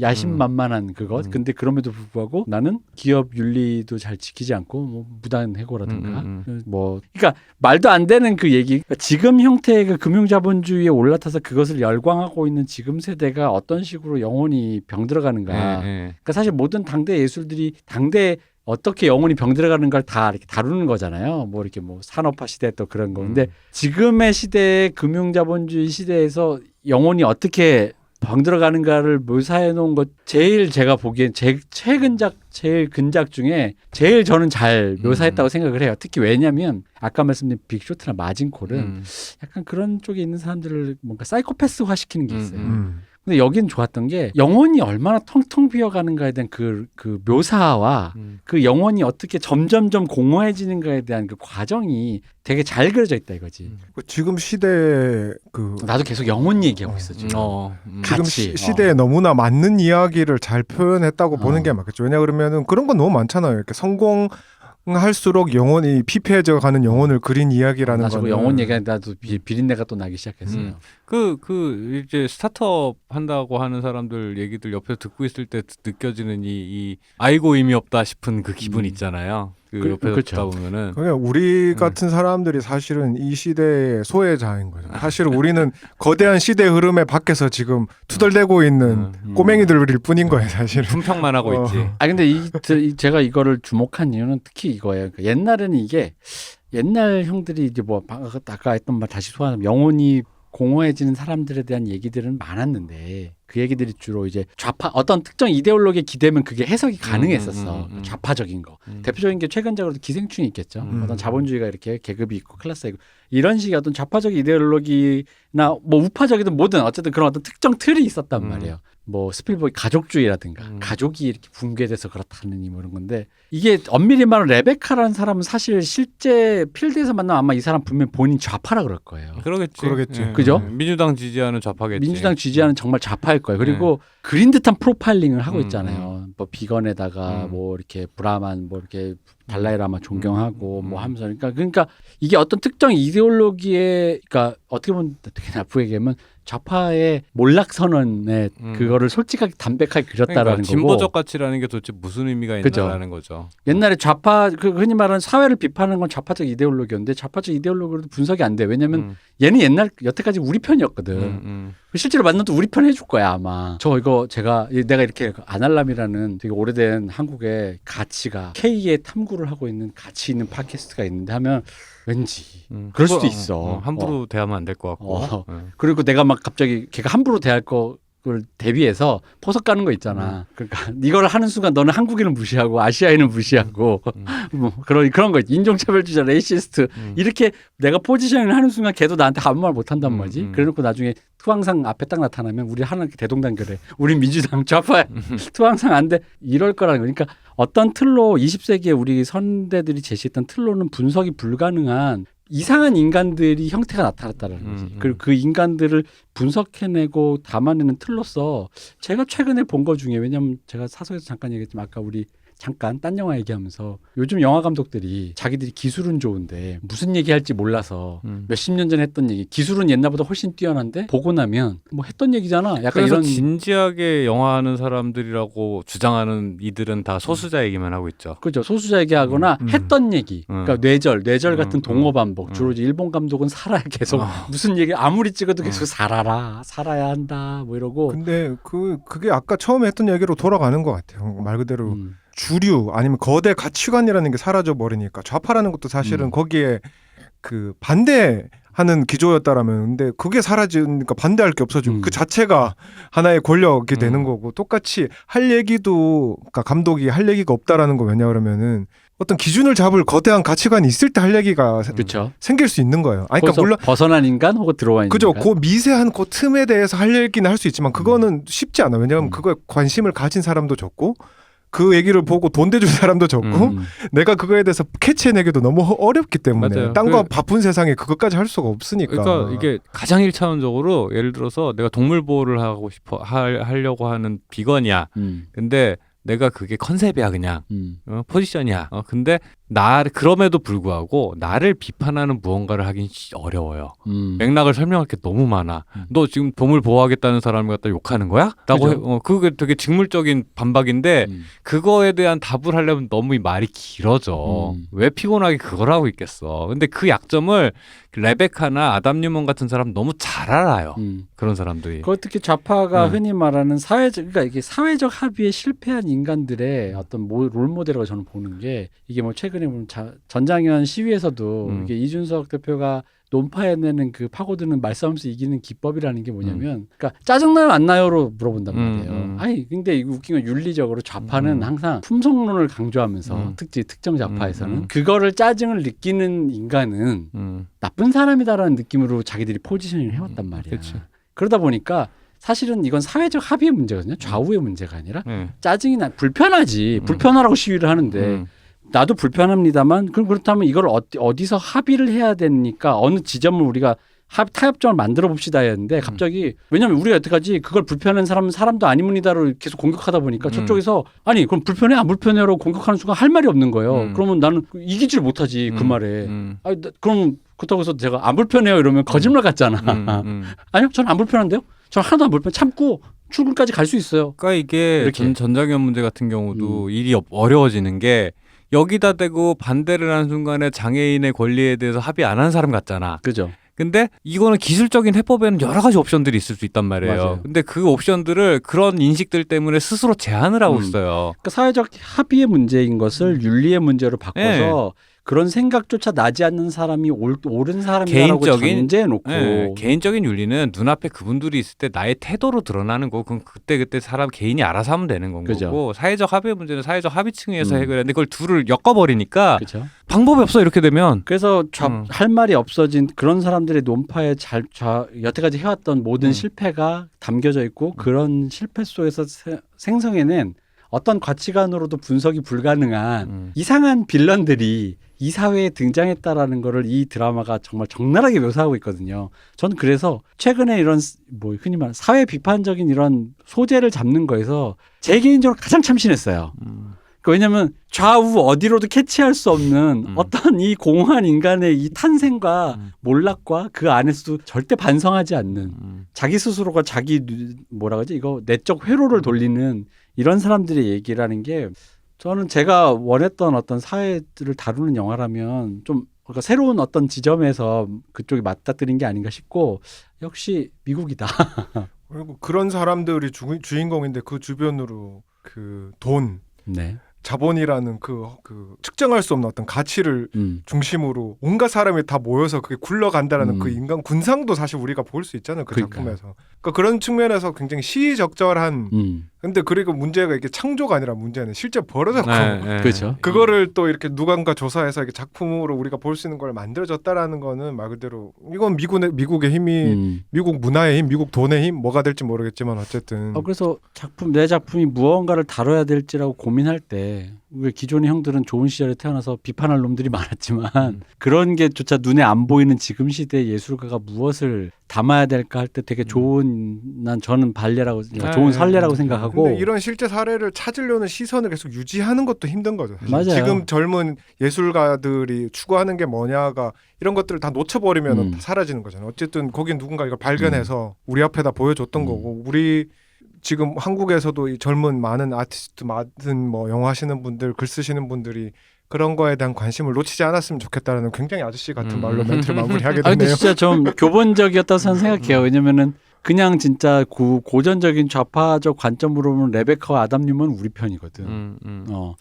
야심만만한 그것. 근데 그럼에도 불구하고 나는 기업 윤리도 잘 지키지 않고 뭐 무단해고라든가 뭐 그러니까 말도 안 되는 그 얘기. 그러니까 지금 형태의 그 금융자본주의에 올라타서 그것을 열광하고 있는 지금 세대가 어떤 식으로 영혼이 병들어가는가. 그러니까 사실 모든 당대 예술들이 당대에 어떻게 영혼이 병들어가는 걸 다 이렇게 다루는 거잖아요. 뭐 이렇게 뭐 산업화 시대 또 그런 거. 근데 지금의 시대의 금융자본주의 시대에서 영혼이 어떻게 병들어가는가를 묘사해 놓은 것 제일 제가 보기엔 제일 근작 중에 제일 저는 잘 묘사했다고 생각을 해요. 특히 왜냐면 아까 말씀드린 빅쇼트나 마진콜은 약간 그런 쪽에 있는 사람들을 뭔가 사이코패스화 시키는 게 있어요. 근데 여기는 좋았던 게 영혼이 얼마나 텅텅 비어가는가에 대한 그 묘사와 그 영혼이 어떻게 점점점 공허해지는가에 대한 그 과정이 되게 잘 그려져 있다 이거지. 지금 시대에 나도 계속 영혼 얘기하고 있어 지금. 지금 시대에 너무나 맞는 이야기를 잘 표현했다고 보는 게 맞겠죠. 왜냐 그러면은 그런 건 너무 많잖아요. 이렇게 성공할수록 영혼이 피폐해져 가는 영혼을 그린 이야기라는 거는. 영혼 얘기하는데 나도 비린내가 또 나기 시작했어요. 이제 스타트업 한다고 하는 사람들 얘기들 옆에서 듣고 있을 때 느껴지는 이 아이고 의미 없다 싶은 그 기분 있잖아요. 그 옆에 그렇죠. 듣다 보면은 그냥 우리 같은 사람들이 사실은 이 시대의 소외자인 거죠. 사실 우리는 거대한 시대 흐름에 밖에서 지금 투덜대고 있는 꼬맹이들일 뿐인 거예요, 사실은. 품평만 하고 있지. 아 근데 제가 이거를 주목한 이유는 특히 이거예요. 그러니까 옛날에는 이게 옛날 형들이 이제 뭐 아까 했던 말 다시 소환하면 영혼이 공허해지는 사람들에 대한 얘기들은 많았는데 그 얘기들이 주로 이제 좌파 어떤 특정 이데올로기에 기대면 그게 해석이 가능했었어. 좌파적인 거. 대표적인 게 최근적으로 기생충이 있겠죠. 어떤 자본주의가 이렇게 계급이 있고 클래스가 있고 이런 식의 어떤 좌파적 이데올로기나 뭐 우파적이든 뭐든 어쨌든 그런 어떤 특정 틀이 있었단 말이에요. 뭐 스필버그 가족주의라든가 가족이 이렇게 붕괴돼서 그렇다느니 뭐 이런 건데 이게 엄밀히 말하면 레베카라는 사람은 사실 실제 필드에서 만나면 아마 이 사람 분명 본인 좌파라 그럴 거예요. 그러겠지. 예. 그죠? 민주당 지지하는 좌파겠지. 민주당 지지하는 정말 좌파일 거예요. 그리고 그린 듯한 프로파일링을 하고 있잖아요. 뭐 비건에다가 뭐 이렇게 브라만 뭐 이렇게 달라이라마 존경하고 뭐 하면서 그러니까 이게 어떤 특정 이데올로기에 그러니까 어떻게 보면 되게 나쁘게 얘기하면 좌파의 몰락 선언에 그거를 솔직하게 담백하게 그렸다라는 그러니까 거고. 진보적 가치라는 게 도대체 무슨 의미가 그죠. 있나라는 거죠. 옛날에 좌파 흔히 말하는 사회를 비판하는 건 좌파적 이데올로기였는데 좌파적 이데올로기로도 분석이 안 돼. 왜냐면 얘는 여태까지 우리 편이었거든. 실제로 만나도 우리 편 해줄 거야 아마. 내가 이렇게 아날람이라는 되게 오래된 한국의 가치가 K의 탐구를 하고 있는 가치 있는 팟캐스트가 있는데 하면 왠지 그럴 수도 있어. 함부로 대하면 안 될 것 같고. 그리고 내가 막 갑자기 걔가 함부로 대할 거를 대비해서 포석 가는 거 있잖아. 그러니까 이걸 하는 순간 너는 한국인을 무시하고 아시아인을 무시하고 뭐 그런 거 있지. 인종차별주의자, 레이시스트 이렇게 내가 포지셔닝을 하는 순간 걔도 나한테 아무 말 못한단 말이지. 그래놓고 나중에 투항상 앞에 딱 나타나면 우리 하나 대동단결해. 우리 민주당 좌파야. 투항상 안 돼. 이럴 거라는 거. 그러니까 어떤 틀로 20세기에 우리 선대들이 제시했던 틀로는 분석이 불가능한 이상한 인간들이 형태가 나타났다는 거지. 그리고 그 인간들을 분석해내고 담아내는 틀로서 제가 최근에 본 거 중에 왜냐하면 제가 사석에서 잠깐 얘기했지만 아까 우리 잠깐 딴 영화 얘기하면서 요즘 영화 감독들이 자기들이 기술은 좋은데 무슨 얘기할지 몰라서 몇십 년 전에 했던 얘기 기술은 옛날보다 훨씬 뛰어난데 보고 나면 뭐 했던 얘기잖아. 약간 그래서 이런 진지하게 영화하는 사람들이라고 주장하는 이들은 다 소수자 얘기만 하고 있죠. 그죠. 소수자 얘기하거나 했던 얘기. 그러니까 뇌절 같은 동어 반복. 주로 이제 일본 감독은 살아야 계속 무슨 얘기 아무리 찍어도 계속 살아야 한다 뭐 이러고. 근데 그게 아까 처음에 했던 얘기로 돌아가는 것 같아요. 말 그대로 주류 아니면 거대 가치관이라는 게 사라져 버리니까 좌파라는 것도 사실은 거기에 그 반대하는 기조였다라면 근데 그게 사라지니까 반대할 게 없어지고 그 자체가 하나의 권력이 되는 거고 똑같이 할 얘기도 그러니까 감독이 할 얘기가 없다라는 거 왜냐 그러면은 어떤 기준을 잡을 거대한 가치관이 있을 때 할 얘기가 그렇죠. 생길 수 있는 거예요. 아니, 그러니까 물론 벗어난 인간 혹은 들어와 있는 그죠. 인간. 그 미세한 그 틈에 대해서 할 얘기는 할 수 있지만 그거는 쉽지 않아. 왜냐하면 그거에 관심을 가진 사람도 적고 그 얘기를 보고 돈 대줄 사람도 적고 내가 그거에 대해서 캐치해내기도 너무 어렵기 때문에 맞아요. 딴 거 바쁜 세상에 그것까지 할 수가 없으니까. 그러니까 이게 가장 1차원적으로 예를 들어서 내가 동물 보호를 하고 싶어 하려고 하는 비건이야. 근데 내가 그게 컨셉이야 그냥 포지션이야. 근데 그럼에도 불구하고 나를 비판하는 무언가를 하긴 어려워요. 맥락을 설명할 게 너무 많아. 너 지금 동물 보호하겠다는 사람을 갖다 욕하는 거야? 라고 그게 되게 직물적인 반박인데 그거에 대한 답을 하려면 너무 말이 길어져. 왜 피곤하게 그걸 하고 있겠어. 근데 그 약점을 레베카나 아담 뉴먼 같은 사람 너무 잘 알아요. 그런 사람들이. 그 특히 좌파가 흔히 말하는 그러니까 이게 사회적 합의에 실패한 인간들의 어떤 롤모델이라고 저는 보는 게 이게 뭐 최근에 보면 전장현 시위에서도 이게 이준석 대표가 논파해내는 그 파고드는 말싸움에서 이기는 기법이라는 게 뭐냐면 그러니까 짜증나요 안 나요로 물어본단 말이에요. 아니 근데 이거 웃긴 건 윤리적으로 좌파는 항상 품성론을 강조하면서 특정 좌파에서는 그거를 짜증을 느끼는 인간은 나쁜 사람이다라는 느낌으로 자기들이 포지셔닝을 해왔단 말이야. 그치. 그러다 보니까 사실은 이건 사회적 합의의 문제거든요. 좌우의 문제가 아니라 짜증이 불편하지. 불편하라고 시위를 하는데 나도 불편합니다만 그렇다면 이걸 어디서 합의를 해야 되니까 어느 지점을 우리가 타협점을 만들어 봅시다 했는데 갑자기 왜냐하면 우리가 여태까지 그걸 불편한 사람은 사람도 아니문이다로 계속 공격하다 보니까 저쪽에서 아니 그럼 불편해 안 불편해로 공격하는 순간 할 말이 없는 거예요. 그러면 나는 이기질 못하지 그 말에. 아니, 그럼 그렇다고 해서 제가 안 불편해요 이러면 거짓말 같잖아. 아니요 저는 안 불편한데요. 저는 하나도 안 불편 참고 출근까지 갈 수 있어요. 그러니까 이게 전장현 문제 같은 경우도 일이 어려워지는 게 여기다 대고 반대를 하는 순간에 장애인의 권리에 대해서 합의 안 한 사람 같잖아. 그죠. 근데 이거는 기술적인 해법에는 여러 가지 옵션들이 있을 수 있단 말이에요. 맞아요. 근데 그 옵션들을 그런 인식들 때문에 스스로 제한을 하고 음. 있어요. 그러니까 사회적 합의의 문제인 것을 윤리의 문제로 바꿔서 그런 생각조차 나지 않는 사람이 옳은 사람이라고 개인적인- 전제해놓고 개인적인 윤리는 눈앞에 그분들이 있을 때 나의 태도로 드러나는 거고 그건 그때 사람 개인이 알아서 하면 되는 건 그죠. 거고 사회적 합의의 문제는 사회적 합의층에서 음. 해결하는데 그걸 둘을 엮어버리니까 그렇죠. 방법이 없어 이렇게 되면. 그래서 음. 할 말이 없어진 그런 사람들의 논파에 여태까지 해왔던 모든 실패가 담겨져 있고 그런 실패 속에서 생성해낸 어떤 가치관으로도 분석이 불가능한 이상한 빌런들이 이 사회에 등장했다라는 거를 이 드라마가 정말 적나라하게 묘사하고 있거든요. 저는 그래서 최근에 이런 뭐 흔히 말하는 사회 비판적인 이런 소재를 잡는 거에서 제 개인적으로 가장 참신했어요. 왜냐하면 좌우 어디로도 캐치할 수 없는 어떤 이 공허한 인간의 이 탄생과 몰락과 그 안에서도 절대 반성하지 않는 자기 스스로가 뭐라 그러지 이거 내적 회로를 돌리는 이런 사람들의 얘기라는 게 저는 제가 원했던 어떤 사회를 다루는 영화라면 좀 그러니까 새로운 어떤 지점에서 그쪽이 맞닥뜨린 게 아닌가 싶고 역시 미국이다. 그리고 그런 사람들이 주인공인데 그 주변으로 그 돈, 네. 자본이라는 그 측정할 수 없는 어떤 가치를 중심으로 온갖 사람이 다 모여서 그게 굴러간다라는 그 인간 군상도 사실 우리가 볼 수 있잖아요. 그 그러니까요. 작품에서. 그러니까 그런 측면에서 굉장히 시의적절한 근데 그리고 문제가 이게 창조가 아니라 문제는 실제 벌어졌고 그렇죠. 그거를 또 이렇게 누군가 조사해서 이렇게 작품으로 우리가 볼 수 있는 걸 만들어졌다라는 거는 말 그대로 이건 미국의 힘이 미국 문화의 힘, 미국 돈의 힘 뭐가 될지 모르겠지만 어쨌든 그래서 내 작품이 무언가를 다뤄야 될지라고 고민할 때 왜 기존의 형들은 좋은 시절에 태어나서 비판할 놈들이 많았지만 그런 게조차 눈에 안 보이는 지금 시대의 예술가가 무엇을 담아야 될까 할 때 되게 좋은 저는 발레라고 좋은 선례라고 생각하고 근데 이런 실제 사례를 찾으려는 시선을 계속 유지하는 것도 힘든 거죠. 사실. 맞아요. 지금 젊은 예술가들이 추구하는 게 뭐냐가 이런 것들을 다 놓쳐버리면 다 사라지는 거잖아요. 어쨌든 거긴 누군가 이걸 발견해서 우리 앞에다 보여줬던 거고 우리 지금 한국에서도 이 젊은 많은 아티스트 많은 뭐 영화 하시는 분들 글 쓰시는 분들이 그런 거에 대한 관심을 놓치지 않았으면 좋겠다라는 굉장히 아저씨 같은 말로 멘트를 마무리하게 근데 됐네요. 진짜 좀 교본적이었다고 저는 생각해요. 왜냐면은 그냥 진짜 고전적인 좌파적 관점으로 보면 레베카와 아담 뉴먼은 우리 편이거든.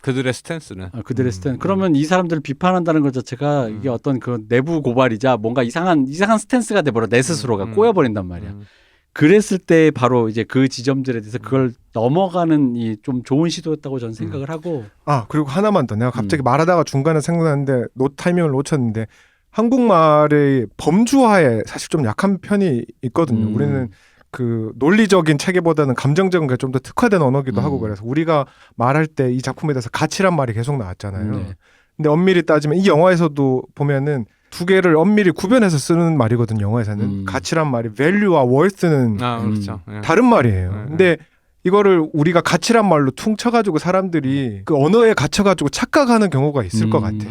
그들의 스탠스는. 그들의 스탠스. 그러면 이 사람들을 비판한다는 것 자체가 이게 어떤 그 내부 고발이자 뭔가 이상한 스탠스가 돼버려 내 스스로가 꼬여버린단 말이야. 그랬을 때 바로 이제 그 지점들에 대해서 그걸 넘어가는 이 좀 좋은 시도였다고 저는 생각을 하고. 그리고 하나만 더 내가 갑자기 말하다가 중간에 생각났는데 타이밍을 놓쳤는데 한국말의 범주화에 사실 좀 약한 편이 있거든요. 우리는 그 논리적인 체계보다는 감정적인 게 좀 더 특화된 언어기도 하고 그래서 우리가 말할 때 이 작품에 대해서 가치란 말이 계속 나왔잖아요. 네. 근데 엄밀히 따지면 이 영화에서도 보면은 두 개를 엄밀히 구별해서 쓰는 말이거든요. 영화에서는 가치란 말이 value와 worth는 그렇죠. 다른 말이에요. 근데 이거를 우리가 가치란 말로 퉁쳐가지고 사람들이 그 언어에 갇혀가지고 착각하는 경우가 있을 것 같아.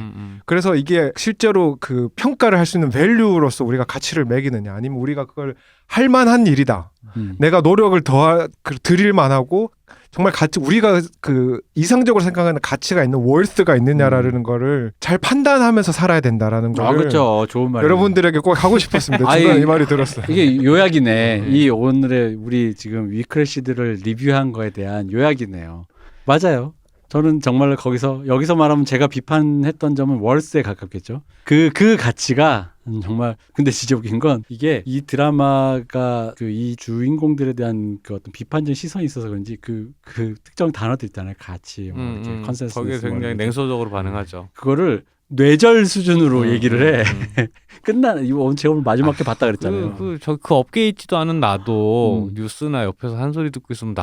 그래서 이게 실제로 그 평가를 할 수 있는 밸류로서 우리가 가치를 매기느냐 아니면 우리가 그걸 할 만한 일이다. 내가 노력을 더 드릴 만하고 정말 우리가 그 이상적으로 생각하는 가치가 있는 worth가 있느냐라는 거를 잘 판단하면서 살아야 된다라는 거를 그렇죠. 좋은 말. 여러분들에게 꼭 하고 싶었습니다. 중간에 이 말이 들었어요. 이게 요약이네. 이 오늘의 우리 지금 위크래시들을 리뷰한 거에 대한 요약이네요. 맞아요. 저는 정말 여기서 말하면 제가 비판했던 점은 월스에 가깝겠죠. 그 가치가 정말 근데 진짜 웃긴 건 이게 이 드라마가 그 이 주인공들에 대한 그 어떤 비판적 시선이 있어서 그런지 그 특정 단어들 있잖아요. 가치, 뭐 이렇게 컨센서스. 거기에 굉장히 냉소적으로 반응하죠. 그거를 뇌절 수준으로 얘기를 해. 이거 제가 오늘 마지막 회 봤다 그랬잖아요. 그 업계에 있지도 않은 나도 뉴스나 옆에서 한 소리 듣고 있으면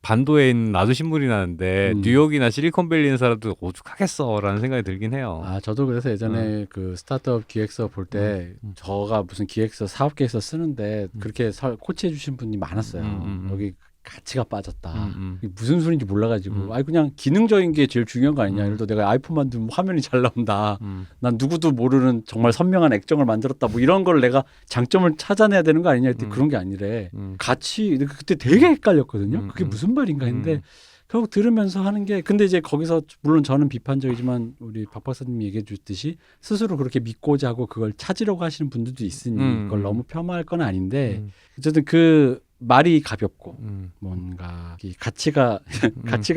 반도에 있는 나도 신물이 나는데 뉴욕이나 실리콘밸리 있는 사람도 오죽하겠어라는 생각이 들긴 해요. 저도 그래서 예전에 그 스타트업 기획서 볼 때 저가 무슨 기획서 사업계획서 쓰는데 그렇게 코치해 주신 분이 많았어요. 여기 가치가 빠졌다. 이게 무슨 소리인지 몰라가지고 그냥 기능적인 게 제일 중요한 거 아니냐. 예를 들어 내가 아이폰 만들면 화면이 잘 나온다. 난 누구도 모르는 정말 선명한 액정을 만들었다. 뭐 이런 걸 내가 장점을 찾아내야 되는 거 아니냐 했더니 그런 게 아니래. 가치 그때 되게 헷갈렸거든요. 그게 무슨 말인가 했는데 결국 들으면서 하는 게 근데 이제 거기서 물론 저는 비판적이지만 우리 박 박사님이 얘기해 주셨듯이 스스로 그렇게 믿고자 하고 그걸 찾으려고 하시는 분들도 있으니 그걸 너무 폄하할 건 아닌데 어쨌든 그 말이 가볍고 뭔가 이 가치가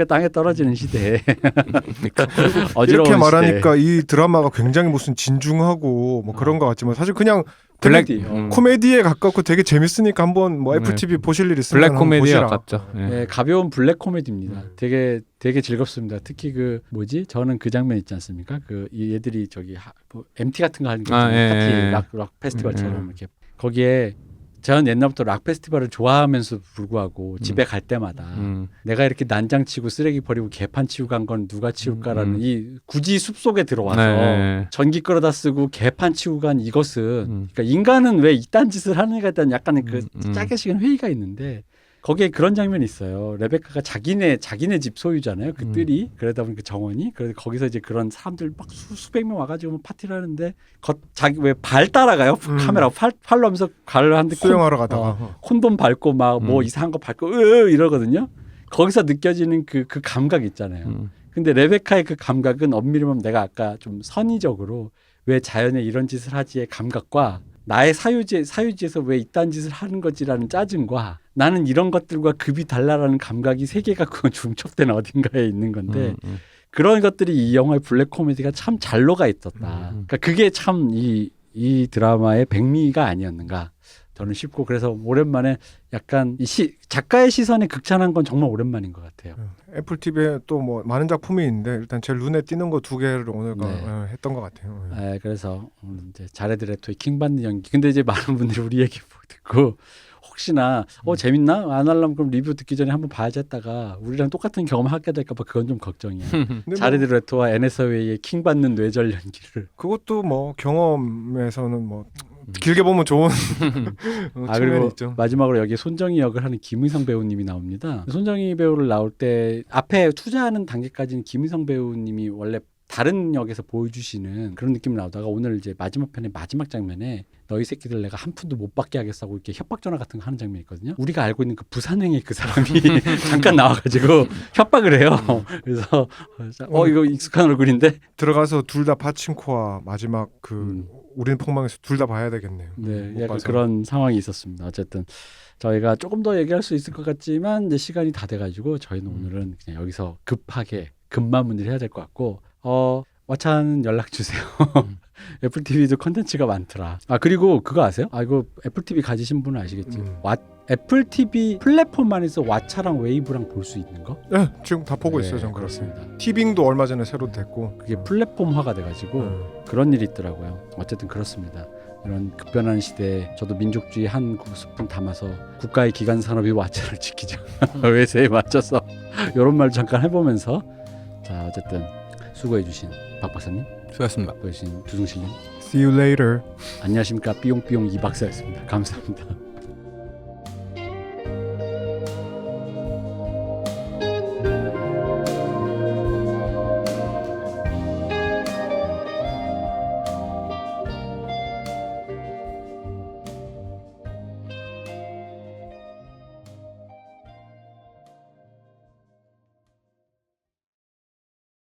땅에 떨어지는 시대에 어지러운 이렇게 시대에 말하니까 이 드라마가 굉장히 무슨 진중하고 뭐 그런 것 같지만 사실 그냥 블랙 코미디에 가깝고 되게 재밌으니까 한번 뭐 애플 네. TV 보실 일 있으면 블랙 한번 코미디에 보시라. 가깝죠. 예. 네, 가벼운 블랙 코미디입니다. 되게 즐겁습니다. 특히 그 뭐지? 저는 그 장면 있지 않습니까? 그 이 얘들이 저기 뭐 MT 같은 거 하는 거 있잖아요. 예, 파티 락 페스티벌처럼 이렇게 거기에 저는 옛날부터 락 페스티벌을 좋아하면서 불구하고 집에 갈 때마다 내가 이렇게 난장 치고 쓰레기 버리고 개판 치우고 간 건 누가 치울까라는 이 굳이 숲속에 들어와서 네. 전기 끌어다 쓰고 개판 치우고 간 이것은 그러니까 인간은 왜 이딴 짓을 하는가에 대한 약간의 그 짜게 식은 회의가 있는데 거기에 그런 장면이 있어요. 레베카가 자기네 집 소유잖아요. 그 뜰이 그러다 보니까 정원이 그래서 거기서 이제 그런 사람들 막 수백 명 와가지고 뭐 파티를 하는데 자기 왜 발 따라가요? 카메라 팔로 하면서 가를 하는데 수영하러 가다가 콘돔 밟고 막 뭐 이상한 거 밟고 이러거든요. 거기서 느껴지는 그 감각 있잖아요. 근데 레베카의 그 감각은 엄밀히 보면 내가 아까 좀 선의적으로 왜 자연에 이런 짓을 하지의 감각과 나의 사유지에서 왜 이딴 짓을 하는 거지라는 짜증과 나는 이런 것들과 급이 달라라는 감각이 세 개가 그 중첩된 어딘가에 있는 건데 그런 것들이 이 영화의 블랙 코미디가 참 잘 녹아 있었다. 그러니까 그게 참 이 드라마의 백미가 아니었는가. 저는 싶고 그래서 오랜만에 약간 작가의 시선에 극찬한 건 정말 오랜만인 것 같아요. 애플 TV에 또 뭐 많은 작품이 있는데 일단 제일 눈에 띄는 거 2개를 오늘 했던 것 같아요. 네, 그래서 오늘 이제 자레드 레토의 킹받는 연기. 근데 이제 많은 분들이 우리 얘기 듣고 혹시나 재밌나 안 하려면 그럼 리뷰 듣기 전에 한번 봐야지 했다가 우리랑 똑같은 경험을 하게 될까봐 그건 좀 걱정이야. 자레드 레토와 애네 서웨이의 킹받는 뇌절 연기를. 그것도 뭐 경험에서는 뭐 길게 보면 좋은 측면이 그리고 있죠. 마지막으로 여기 손정희 역을 하는 김의성 배우님이 나옵니다. 손정희 배우를 나올 때 앞에 투자하는 단계까지는 김의성 배우님이 원래 다른 역에서 보여주시는 그런 느낌이 나오다가 오늘 이제 마지막 편의 마지막 장면에 너희 새끼들 내가 한 푼도 못 받게 하겠다고 이렇게 협박 전화 같은 거 하는 장면이 있거든요. 우리가 알고 있는 그 부산행의 그 사람이 잠깐 나와가지고 협박을 해요. 그래서 이거 익숙한 얼굴인데 들어가서 둘 다 파친코와 마지막 우리는 폭망에서 둘 다 봐야 되겠네요. 네, 못 약간 봐서. 그런 상황이 있었습니다. 어쨌든 저희가 조금 더 얘기할 수 있을 것 같지만 이제 시간이 다 돼가지고 저희는 오늘은 그냥 여기서 급하게 급마무리를 해야 될 것 같고 와찬 연락 주세요. 애플 TV도 컨텐츠가 많더라. 그리고 그거 아세요? 이거 애플 TV 가지신 분은 아시겠지. 애플 TV 플랫폼만에서 왓챠랑 웨이브랑 볼 수 있는 거? 네, 지금 다 보고 네, 있어요. 전 그렇습니다. 티빙도 얼마 전에 새로 됐고 그게 플랫폼화가 돼가지고 그런 일이 있더라고요. 어쨌든 그렇습니다. 이런 급변하는 시대에 저도 민족주의 한 스푼 담아서 국가의 기간 산업이 왓챠를 지키자. 외세에 맞춰서 이런 말 잠깐 해보면서 자 어쨌든 수고해주신 박 박사님, 수고하셨습니다. 수고해주신 두둥실님, See you later. 안녕하십니까 삐용삐용 이 박사였습니다. 감사합니다.